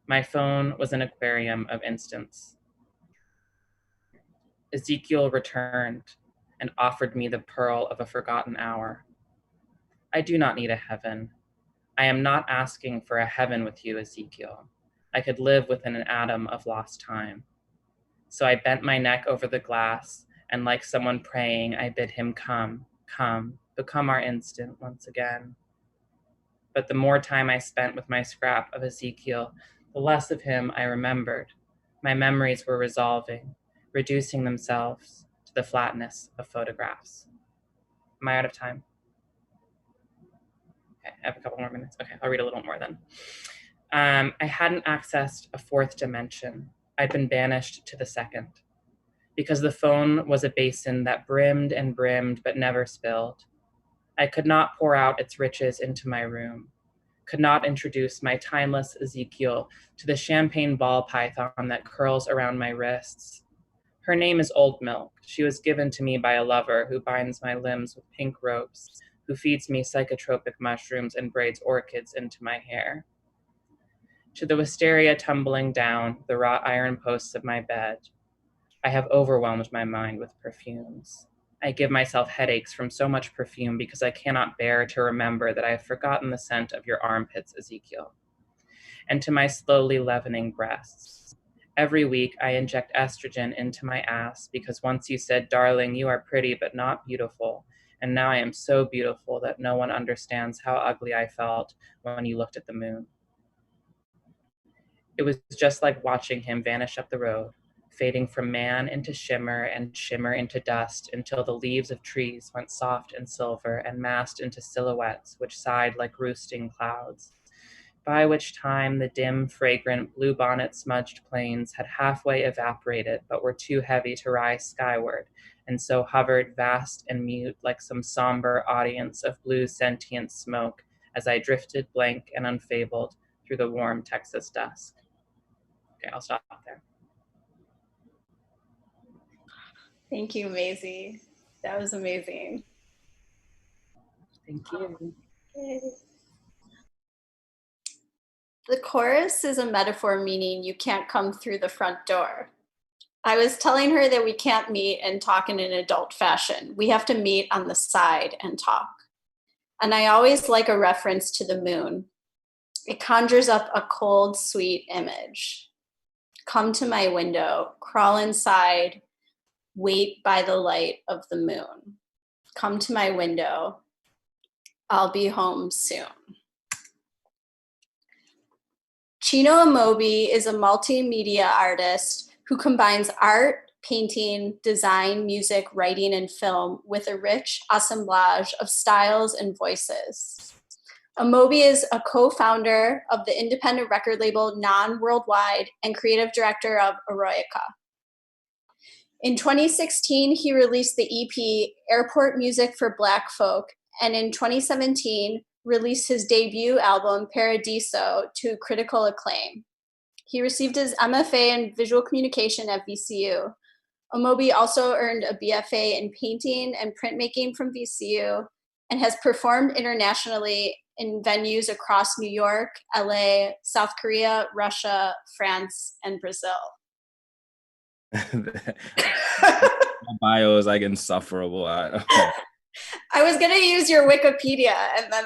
My phone was an aquarium of instants. Ezekiel returned and offered me the pearl of a forgotten hour. I do not need a heaven. I am not asking for a heaven with you, Ezekiel. I could live within an atom of lost time. So I bent my neck over the glass, and like someone praying, I bid him come, become our instant once again. But the more time I spent with my scrap of Ezekiel, the less of him I remembered. My memories were resolving, reducing themselves to the flatness of photographs. Am I out of time? Okay, I have a couple more minutes. Okay, I'll read a little more then. I hadn't accessed a 4th dimension. I'd been banished to the 2nd. Because the phone was a basin that brimmed and brimmed but never spilled. I could not pour out its riches into my room, could not introduce my timeless Ezekiel to the champagne ball python that curls around my wrists. Her name is Old Milk. She was given to me by a lover who binds my limbs with pink ropes, who feeds me psychotropic mushrooms and braids orchids into my hair. To the wisteria tumbling down the wrought iron posts of my bed, I have overwhelmed my mind with perfumes. I give myself headaches from so much perfume because I cannot bear to remember that I have forgotten the scent of your armpits, Ezekiel. And to my slowly leavening breasts. Every week I inject estrogen into my ass because once you said, darling, you are pretty but not beautiful. And now I am so beautiful that no one understands how ugly I felt when you looked at the moon. It was just like watching him vanish up the road, fading from man into shimmer and shimmer into dust until the leaves of trees went soft and silver and massed into silhouettes which sighed like roosting clouds, by which time the dim, fragrant, blue-bonnet-smudged plains had halfway evaporated but were too heavy to rise skyward, and so hovered vast and mute like some somber audience of blue sentient smoke as I drifted blank and unfabled through the warm Texas dusk. Okay, I'll stop there. Thank you, Maisie. That was amazing. Thank you. Yay. The chorus is a metaphor meaning you can't come through the front door. I was telling her that we can't meet and talk in an adult fashion. We have to meet on the side and talk. And I always like a reference to the moon. It conjures up a cold, sweet image. Come to my window, crawl inside, wait by the light of the moon. Come to my window, I'll be home soon. Chino Amobi is a multimedia artist who combines art, painting, design, music, writing, and film with a rich assemblage of styles and voices. Amobi is a co-founder of the independent record label Non Worldwide and creative director of Eroica. In 2016, he released the EP Airport Music for Black Folk, and in 2017, released his debut album Paradiso to critical acclaim. He received his MFA in visual communication at VCU. Amobi also earned a BFA in painting and printmaking from VCU and has performed internationally in venues across New York, LA, South Korea, Russia, France, and Brazil. My bio is like insufferable. I was gonna use your Wikipedia, and then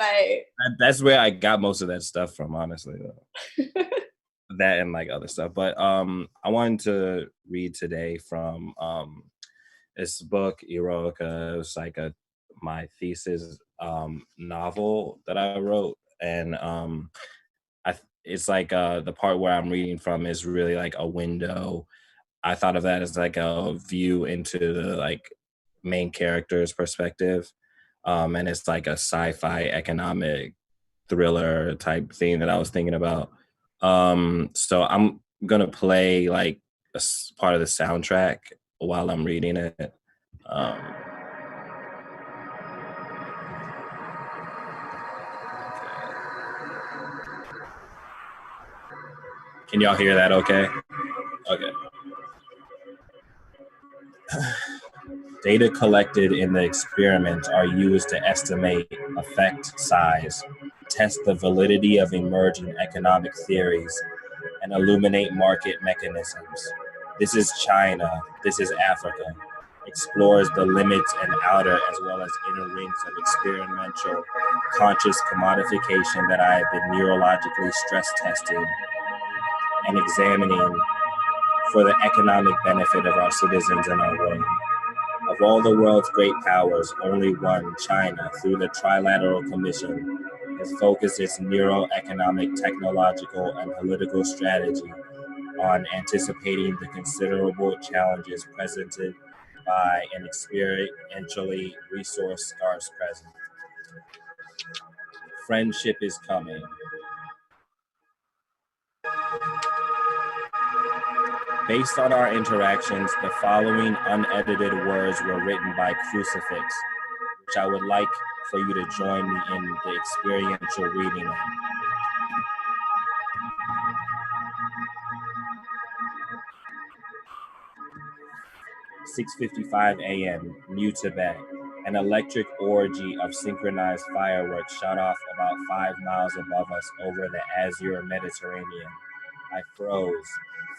that's where I got most of that stuff from, honestly. That and like other stuff. But I wanted to read today from this book, Eroica. It was like my thesis novel that I wrote, and it's like the part where I'm reading from is really like a window. I thought of that as like a view into the like main character's perspective, and it's like a sci-fi economic thriller type thing that I was thinking about. So I'm gonna play like a part of the soundtrack while I'm reading it. Can y'all hear that okay? Okay. Data collected in the experiment are used to estimate effect size, test the validity of emerging economic theories, and illuminate market mechanisms. This is China, this is Africa. Explores the limits and outer as well as inner rings of experimental conscious commodification that I have been neurologically stress testing and examining for the economic benefit of our citizens and our world. Of all the world's great powers, only one, China, through the Trilateral Commission, has focused its neuroeconomic, technological, and political strategy on anticipating the considerable challenges presented by an experientially resource-scarce present. Friendship is coming. Based on our interactions, the following unedited words were written by Crucifix, which I would like for you to join me in the experiential reading of. 6:55 a.m., New Tibet. An electric orgy of synchronized fireworks shot off about 5 miles above us over the azure Mediterranean. I froze,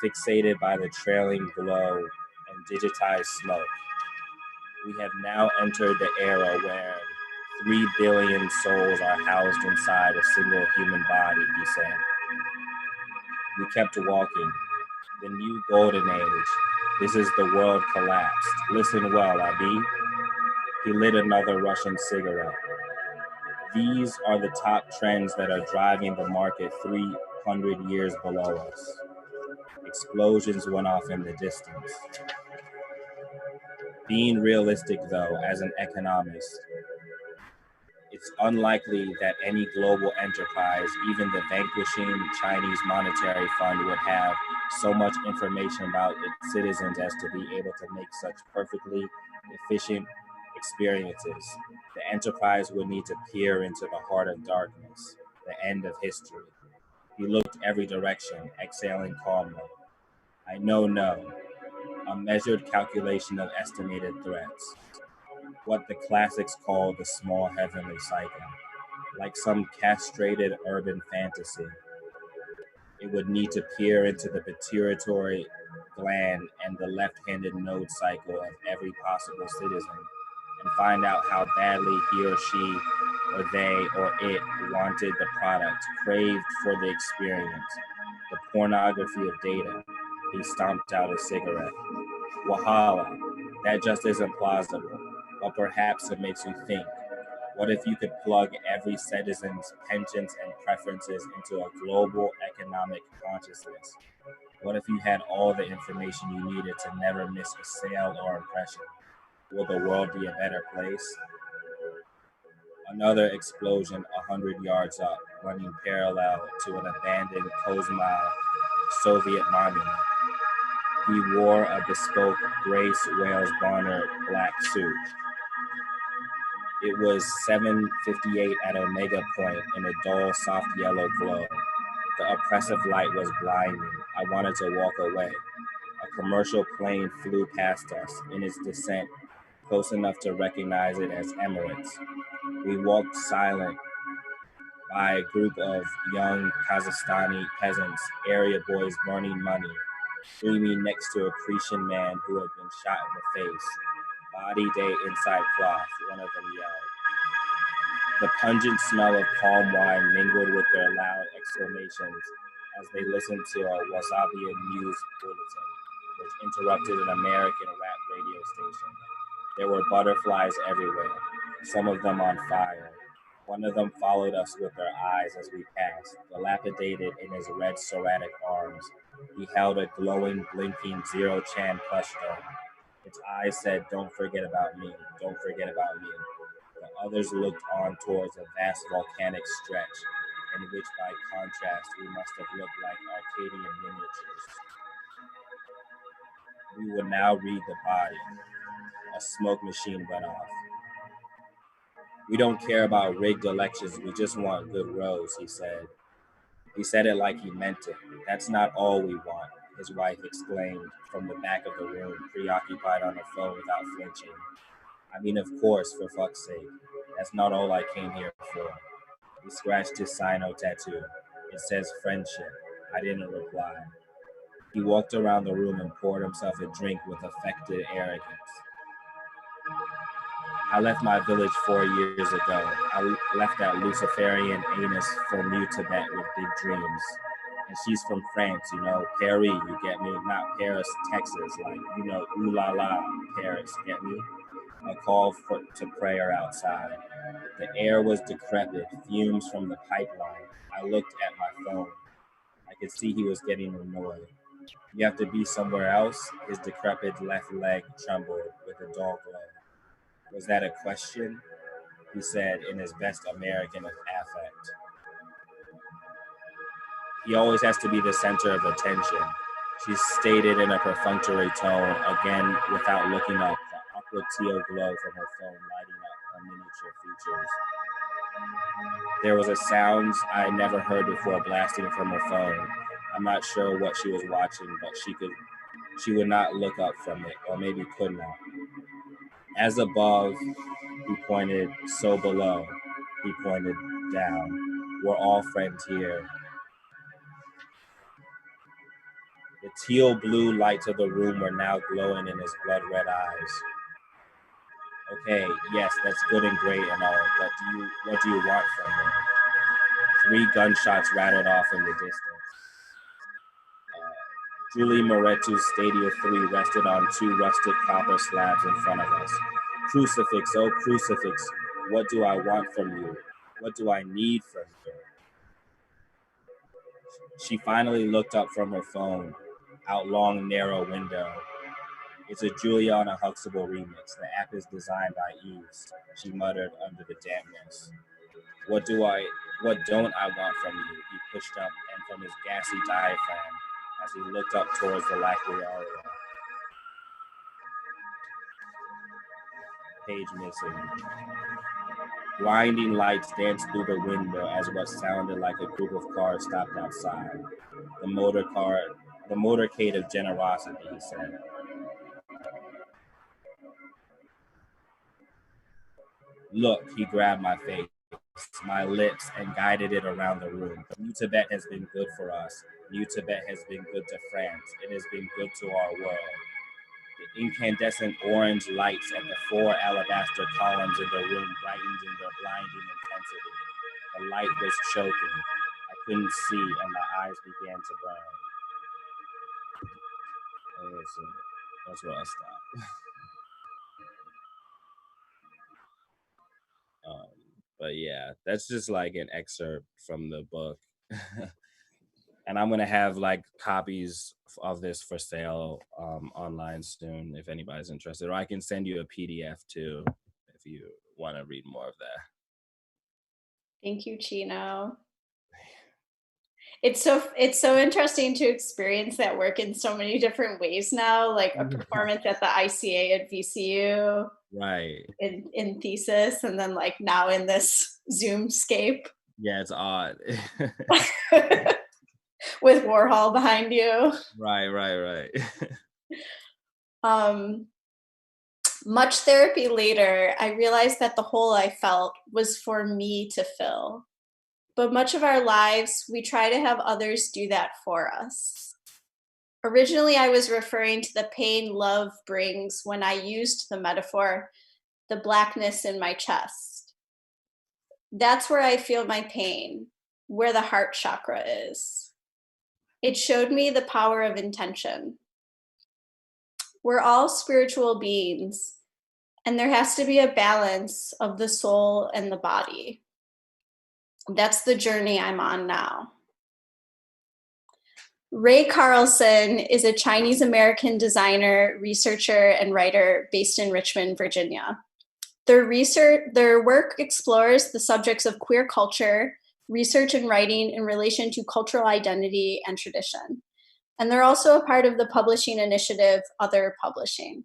fixated by the trailing glow and digitized smoke. We have now entered the era where 3 billion souls are housed inside a single human body, he said. We kept walking. The new golden age. This is the world collapsed. Listen well, Abi. He lit another Russian cigarette. These are the top trends that are driving the market 300 years below us. Explosions went off in the distance. Being realistic, though, as an economist, it's unlikely that any global enterprise, even the vanquishing Chinese Monetary Fund, would have so much information about its citizens as to be able to make such perfectly efficient experiences. The enterprise would need to peer into the heart of darkness, the end of history. He looked every direction, exhaling calmly. I know, a measured calculation of estimated threats. What the classics call the small heavenly cycle, like some castrated urban fantasy. It would need to peer into the pituitary gland and the left-handed node cycle of every possible citizen and find out how badly he or she or they or it wanted the product, craved for the experience, the pornography of data. He stomped out a cigarette. Wahala, that just isn't plausible, but perhaps it makes you think. What if you could plug every citizen's penchants and preferences into a global economic consciousness? What if you had all the information you needed to never miss a sale or impression? Will the world be a better place? Another explosion 100 yards up, running parallel to an abandoned Kozma Soviet monument. He wore a bespoke Grace Wales Bonner black suit. It was 7:58 at Omega Point in a dull, soft yellow glow. The oppressive light was blinding. I wanted to walk away. A commercial plane flew past us in its descent, close enough to recognize it as Emirates. We walked silent by a group of young Kazakhstani peasants, area boys burning money, screaming next to a Cretan man who had been shot in the face. Body day inside cloth, one of them yelled. The pungent smell of palm wine mingled with their loud exclamations as they listened to a Wasabian news bulletin, which interrupted an American rap radio station. There were butterflies everywhere, some of them on fire. One of them followed us with their eyes as we passed, dilapidated in his red serratic arms. He held a glowing, blinking Zero-Chan plush doll. Its eyes said, "Don't forget about me, don't forget about me." The others looked on towards a vast volcanic stretch, in which by contrast we must have looked like Arcadian miniatures. We would now read the body. A smoke machine went off. "We don't care about rigged elections, we just want good roads," he said. He said it like he meant it. "That's not all we want," his wife exclaimed from the back of the room, preoccupied on her phone without flinching. "I mean, of course, for fuck's sake. That's not all I came here for." He scratched his Sino tattoo. "It says friendship." I didn't reply. He walked around the room and poured himself a drink with affected arrogance. "I left my village 4 years ago. I left that Luciferian anus for New Tibet with big dreams. And she's from France, you know, Paris, you get me? Not Paris, Texas, like, you know, ooh la la, Paris, get me?" A call to prayer outside. The air was decrepit, fumes from the pipeline. I looked at my phone. I could see he was getting annoyed. "You have to be somewhere else?" His decrepit left leg trembled with a dull glow. "Was that a question?" he said in his best American affect. "He always has to be the center of attention," she stated in a perfunctory tone, again without looking up, the aqua teal glow from her phone lighting up her miniature features. There was a sound I never heard before blasting from her phone. I'm not sure what she was watching, but she would not look up from it, or maybe could not. "As above," he pointed, "so below," he pointed down. "We're all friends here." The teal blue lights of the room were now glowing in his blood red eyes. "Okay, yes, that's good and great and all, but what do you want from me?" 3 gunshots rattled off in the distance. Julie Moretu's Stadia 3 rested on 2 rusted copper slabs in front of us. "Crucifix, oh crucifix, what do I want from you? What do I need from you?" She finally looked up from her phone, out long, narrow window. "It's a Juliana Huxtable remix. The app is designed by Eves," she muttered under the dampness. What don't I want from you?" He pushed up and from his gassy diaphragm as he looked up towards the Lacriaria. Page missing. Blinding lights danced through the window as what sounded like a group of cars stopped outside. The motorcade of generosity," he said. "Look," he grabbed my face, my lips, and guided it around the room. "New Tibet has been good for us. New Tibet has been good to France. It has been good to our world. incandescent orange lights at the 4 alabaster columns in the room brightened in their blinding intensity. The light was choking. I couldn't see, and my eyes began to burn. That's where I stopped. But yeah, that's just like an excerpt from the book. And I'm gonna have like copies of this for sale online soon if anybody's interested, or I can send you a PDF too if you want to read more of that. Thank you, Chino. It's so interesting to experience that work in so many different ways now, like a performance at the ICA at VCU, right, in thesis, and then like now in this Zoomscape. Yeah, it's odd. With Warhol behind you. Right. Much therapy later, I realized that the hole I felt was for me to fill. But much of our lives, we try to have others do that for us. Originally, I was referring to the pain love brings when I used the metaphor, the blackness in my chest. That's where I feel my pain, where the heart chakra is. It showed me the power of intention. We're all spiritual beings, and there has to be a balance of the soul and the body. That's the journey I'm on now. Ray Carlson is a Chinese American designer, researcher, and writer based in Richmond, Virginia. Their work explores the subjects of queer culture, research and writing in relation to cultural identity and tradition. And they're also a part of the publishing initiative, Other Publishing.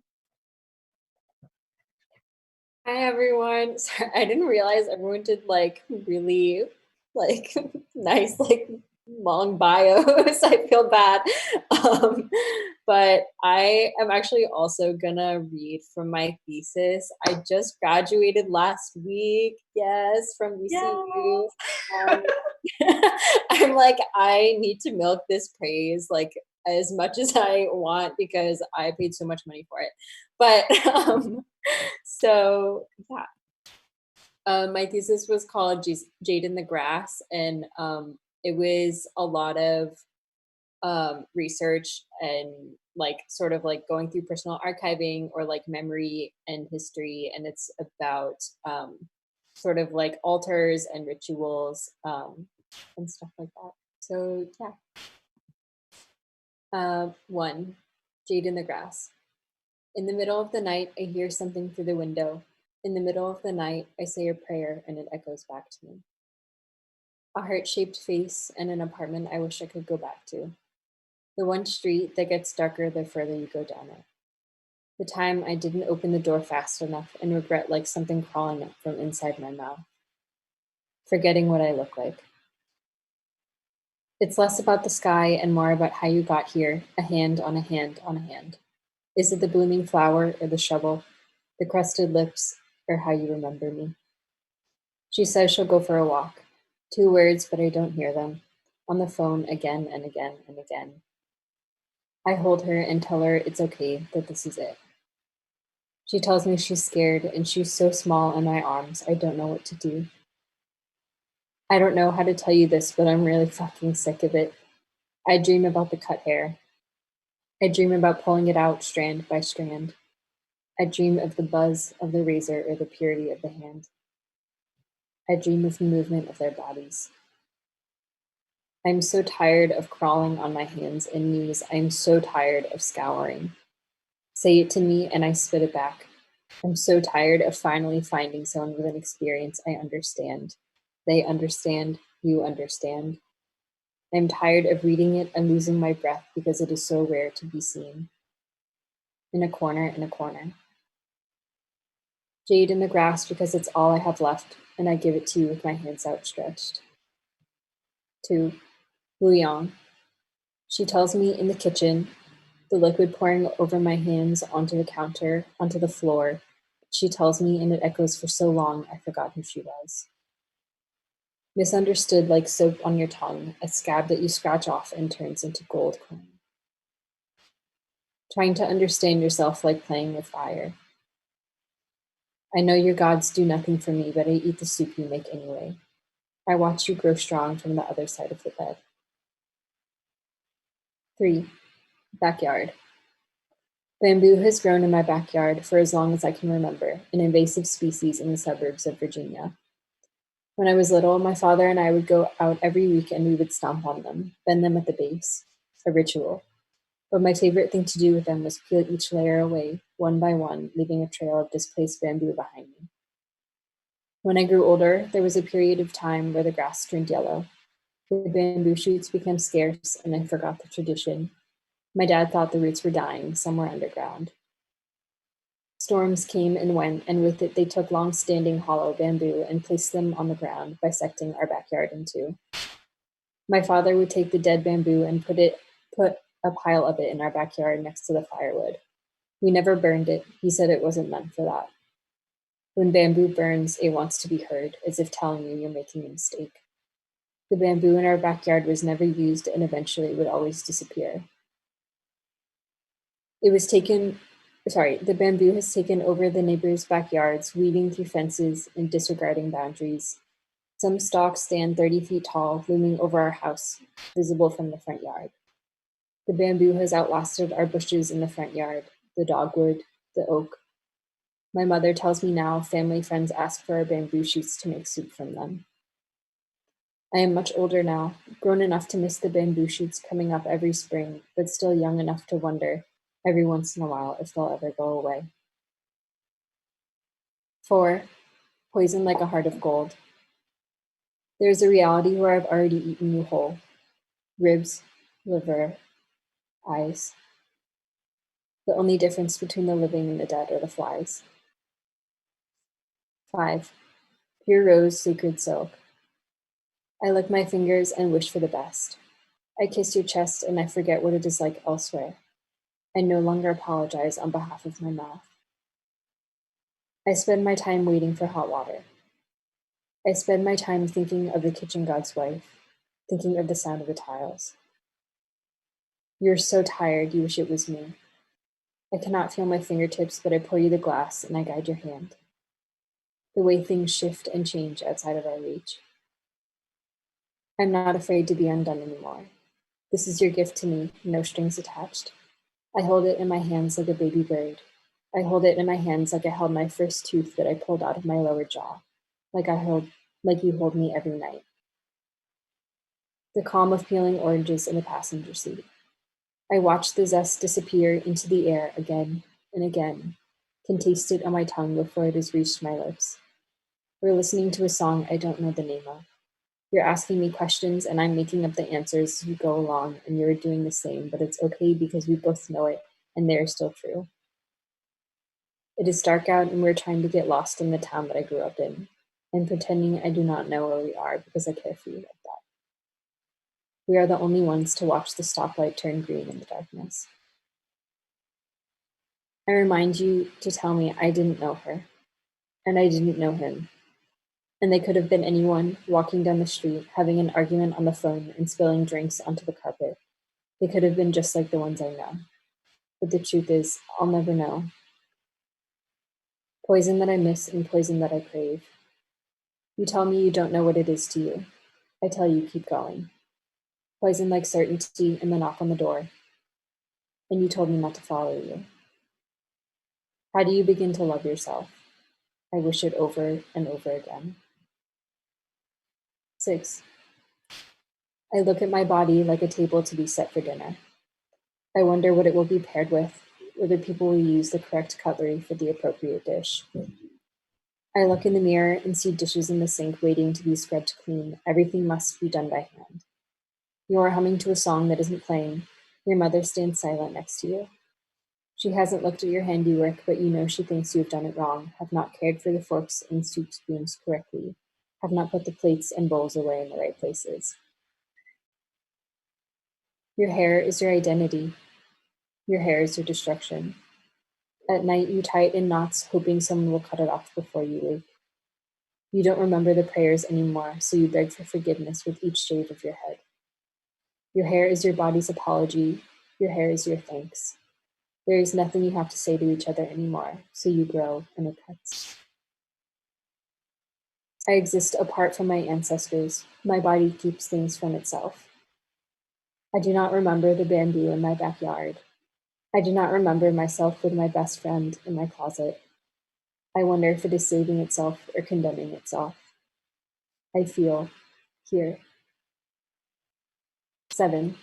Hi, everyone. Sorry, I didn't realize everyone did like really like nice, like long bios. I feel bad. But I am actually also gonna read from my thesis. I just graduated last week. Yes, from VCU. I'm like, I need to milk this praise like as much as I want because I paid so much money for it. But so yeah. My thesis was called Jade in the Grass, and it was a lot of research and like sort of like going through personal archiving or like memory and history, and it's about sort of like altars and rituals and stuff like that. So yeah. 1. Jade in the Grass. In the middle of the night, I hear something through the window. In the middle of the night, I say a prayer and it echoes back to me. A heart-shaped face and an apartment I wish I could go back to. The one street that gets darker the further you go down it. The time I didn't open the door fast enough and regret like something crawling up from inside my mouth. Forgetting what I look like. It's less about the sky and more about how you got here, a hand on a hand on a hand. Is it the blooming flower or the shovel, the crusted lips, or how you remember me? She says she'll go for a walk. 2 words, but I don't hear them. On the phone again and again and again. I hold her and tell her it's okay, that this is it. She tells me she's scared and she's so small in my arms, I don't know what to do. I don't know how to tell you this, but I'm really fucking sick of it. I dream about the cut hair. I dream about pulling it out strand by strand. I dream of the buzz of the razor or the purity of the hand. I dream of the movement of their bodies. I'm so tired of crawling on my hands and knees. I'm so tired of scouring. Say it to me and I spit it back. I'm so tired of finally finding someone with an experience I understand. They understand, you understand. I'm tired of reading it and losing my breath because it is so rare to be seen. In a corner, Jade in the grass because it's all I have left, and I give it to you with my hands outstretched. 2. Luyang. She tells me in the kitchen, the liquid pouring over my hands onto the counter, onto the floor. She tells me and it echoes for so long I forgot who she was. Misunderstood like soap on your tongue, a scab that you scratch off and turns into gold coin. trying to understand yourself like playing with fire. I know your gods do nothing for me, but I eat the soup you make anyway. I watch you grow strong from the other side of the bed. 3. Backyard. Bamboo has grown in my backyard for as long as I can remember, an invasive species in the suburbs of Virginia. When I was little, my father and I would go out every week and we would stomp on them, bend them at the base, a ritual. But my favorite thing to do with them was peel each layer away, one by one, leaving a trail of displaced bamboo behind me. When I grew older, there was a period of time where the grass turned yellow. The bamboo shoots became scarce, and I forgot the tradition. My dad thought the roots were dying somewhere underground. Storms came and went, and with it they took long-standing hollow bamboo and placed them on the ground, bisecting our backyard in two. My father would take the dead bamboo and put a pile of it in our backyard next to the firewood. We never burned it. He said it wasn't meant for that. When bamboo burns, it wants to be heard, as if telling you you're making a mistake. The bamboo in our backyard was never used and eventually would always disappear. The bamboo has taken over the neighbors' backyards, weaving through fences and disregarding boundaries. Some stalks stand 30 feet tall, looming over our house, visible from the front yard. The bamboo has outlasted our bushes in the front yard, the dogwood, the oak. My mother tells me now family friends ask for our bamboo shoots to make soup from them. I am much older now, grown enough to miss the bamboo shoots coming up every spring, but still young enough to wonder, every once in a while, if they'll ever go away. 4. Poison like a heart of gold. There is a reality where I've already eaten you whole. Ribs, liver, eyes. The only difference between the living and the dead are the flies. 5. Pure rose, sacred silk. I lick my fingers and wish for the best. I kiss your chest and I forget what it is like elsewhere. I no longer apologize on behalf of my mouth. I spend my time waiting for hot water. I spend my time thinking of the kitchen god's wife, thinking of the sound of the tiles. You're so tired, you wish it was me. I cannot feel my fingertips, but I pour you the glass and I guide your hand. The way things shift and change outside of our reach. I'm not afraid to be undone anymore. This is your gift to me, no strings attached. I hold it in my hands like a baby bird. I hold it in my hands like I held my first tooth that I pulled out of my lower jaw, like you hold me every night. The calm of peeling oranges in the passenger seat. I watch the zest disappear into the air again and again, can taste it on my tongue before it has reached my lips. We're listening to a song I don't know the name of. You're asking me questions and I'm making up the answers as we go along, and you're doing the same, but it's okay because we both know it and they are still true. It is dark out and we're trying to get lost in the town that I grew up in, and pretending I do not know where we are because I care for you like that. We are the only ones to watch the stoplight turn green in the darkness. I remind you to tell me I didn't know her, and I didn't know him. And they could have been anyone walking down the street, having an argument on the phone and spilling drinks onto the carpet. They could have been just like the ones I know. But the truth is, I'll never know. Poison that I miss and poison that I crave. You tell me you don't know what it is to you. I tell you, keep going. Poison like certainty and the knock on the door. And you told me not to follow you. How do you begin to love yourself? I wish it over and over again. 6. I look at my body like a table to be set for dinner. I wonder what it will be paired with, whether people will use the correct cutlery for the appropriate dish. I look in the mirror and see dishes in the sink waiting to be scrubbed clean. Everything must be done by hand. You are humming to a song that isn't playing. Your mother stands silent next to you. She hasn't looked at your handiwork, but you know she thinks you have done it wrong, have not cared for the forks and soup spoons correctly, have not put the plates and bowls away in the right places. Your hair is your identity. Your hair is your destruction. At night, you tie it in knots, hoping someone will cut it off before you wake. You don't remember the prayers anymore, so you beg for forgiveness with each shave of your head. Your hair is your body's apology. Your hair is your thanks. There is nothing you have to say to each other anymore, so you grow and it cuts. I exist apart from my ancestors. My body keeps things from itself. I do not remember the bamboo in my backyard. I do not remember myself with my best friend in my closet. I wonder if it is saving itself or condemning itself. I feel here. 7.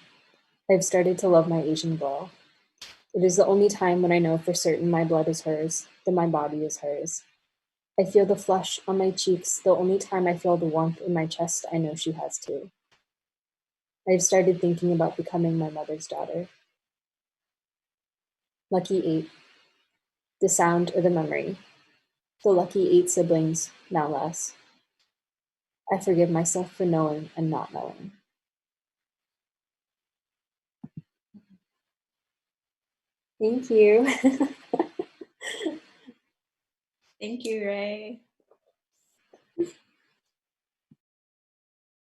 I've started to love my Asian girl. It is the only time when I know for certain my blood is hers, that my body is hers. I feel the flush on my cheeks, the only time I feel the warmth in my chest I know she has too. I've started thinking about becoming my mother's daughter. Lucky 8. The sound or the memory. The lucky 8 siblings, now less. I forgive myself for knowing and not knowing. Thank you. Thank you, Ray.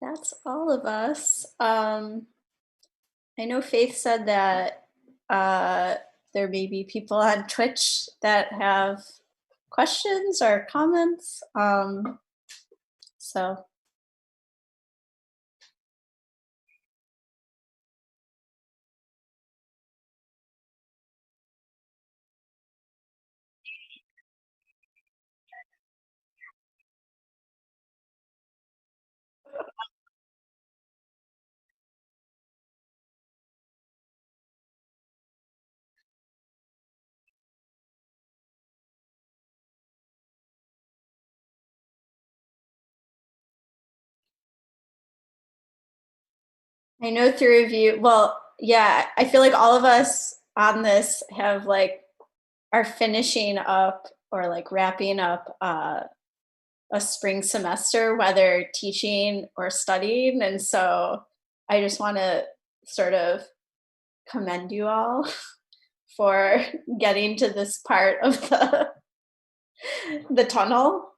That's all of us. I know Faith said that there may be people on Twitch that have questions or comments. So I know 3 of you, well, yeah, I feel like all of us on this have are finishing up or wrapping up a spring semester, whether teaching or studying. And so I just want to sort of commend you all for getting to this part of the tunnel.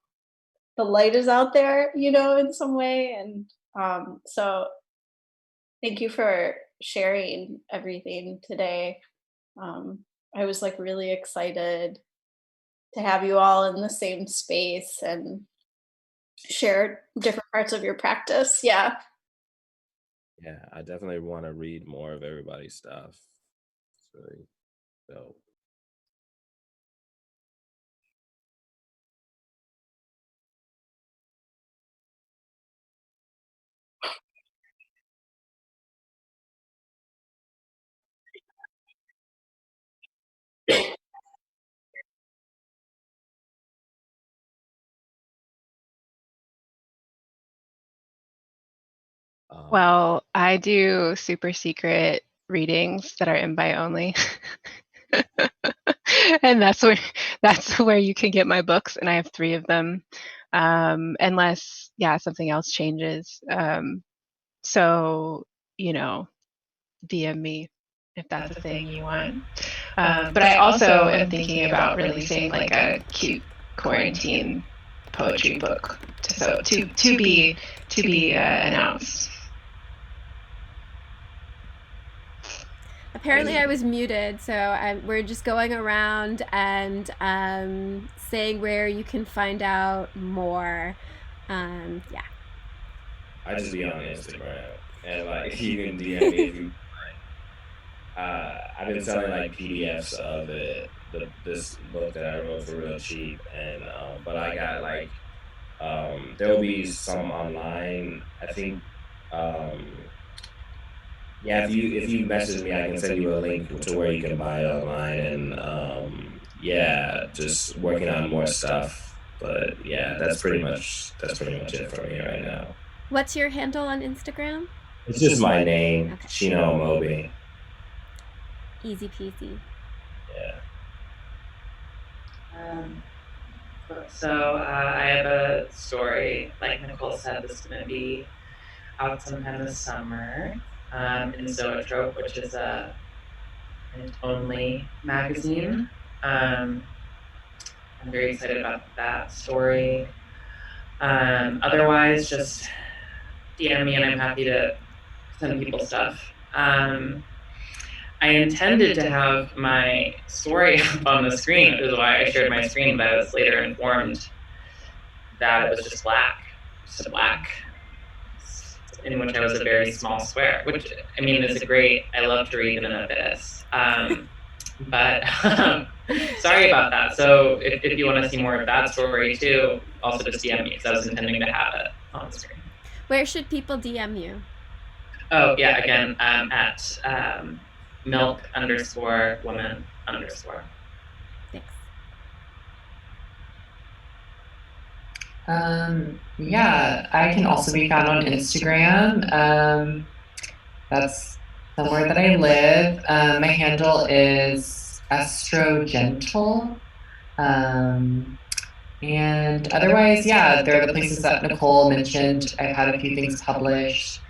The light is out there, in some way. And so thank you for sharing everything today. I was really excited to have you all in the same space and share different parts of your practice. Yeah. Yeah, I definitely want to read more of everybody's stuff. It's really dope. Well, I do super secret readings that are invite only. And that's where you can get my books, and I have 3 of them. Unless something else changes. So, DM me if that's a thing you want. But I also am thinking about releasing a cute quarantine poetry book to be announced. Apparently, I was muted, so we're just going around and saying where you can find out more. Yeah. I just be on Instagram and you can DM me if you. I've been selling PDFs of this book that I wrote for real cheap, and but I got there will be some online. I think if you message me, I can send you a link to where you can buy it online, and just working on more stuff. But yeah, that's pretty much it for me right now. What's your handle on Instagram? It's just my name, okay. Chino Moby. Easy peasy. Yeah. So I have a story, like Nicole said, this is going to be out sometime this summer in Zoetrope, which is a print-only magazine. I'm very excited about that story. Otherwise, just DM me and I'm happy to send people stuff. I intended to have my story up on the screen, which is why I shared my screen, but I was later informed that it was just a black, in which I was a very small square, which, I mean, is a great, I love to read in an abyss. But sorry about that. So if you want to see more of that story too, also just DM me, because I was intending to have it on the screen. Where should people DM you? Oh, yeah, again, at milk_woman_. Thanks. Yeah, I can also be found on Instagram. That's somewhere that I live. My handle is astrogentle. And otherwise, yeah, there are the places that Nicole mentioned. I've had a few things published.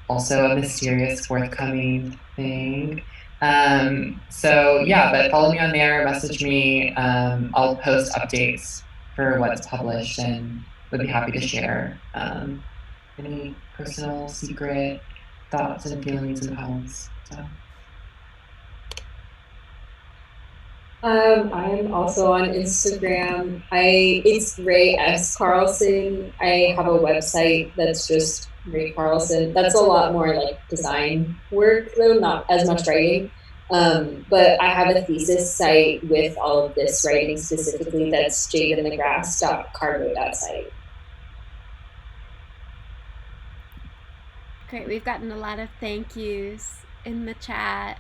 Also a mysterious forthcoming thing. So yeah, but follow me on there, message me. I'll post updates for what's published and would be happy to share any personal, secret thoughts and feelings and poems. So. I'm also on Instagram. It's Ray S. Carlson. I have a website that's just Ray Carlson. That's a lot more like design work though, not as much writing. But I have a thesis site with all of this writing specifically. That's jadeinthegrass.cargo.site. Great. We've gotten a lot of thank yous in the chat.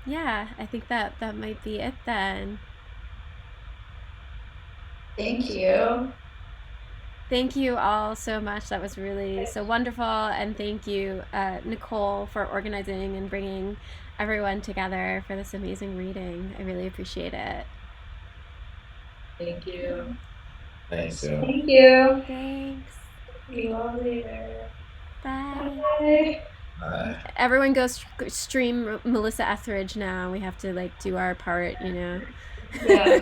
Yeah, I think that might be it then. Thank you. Thank you all so much. That was really so wonderful. And thank you, Nicole, for organizing and bringing everyone together for this amazing reading. I really appreciate it. Thank you. Thanks. Thank you. Thanks. See you all later. Bye. Bye. Everyone go stream Melissa Etheridge now. We have to like do our part, you know. Yeah.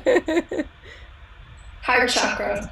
Heart chakra.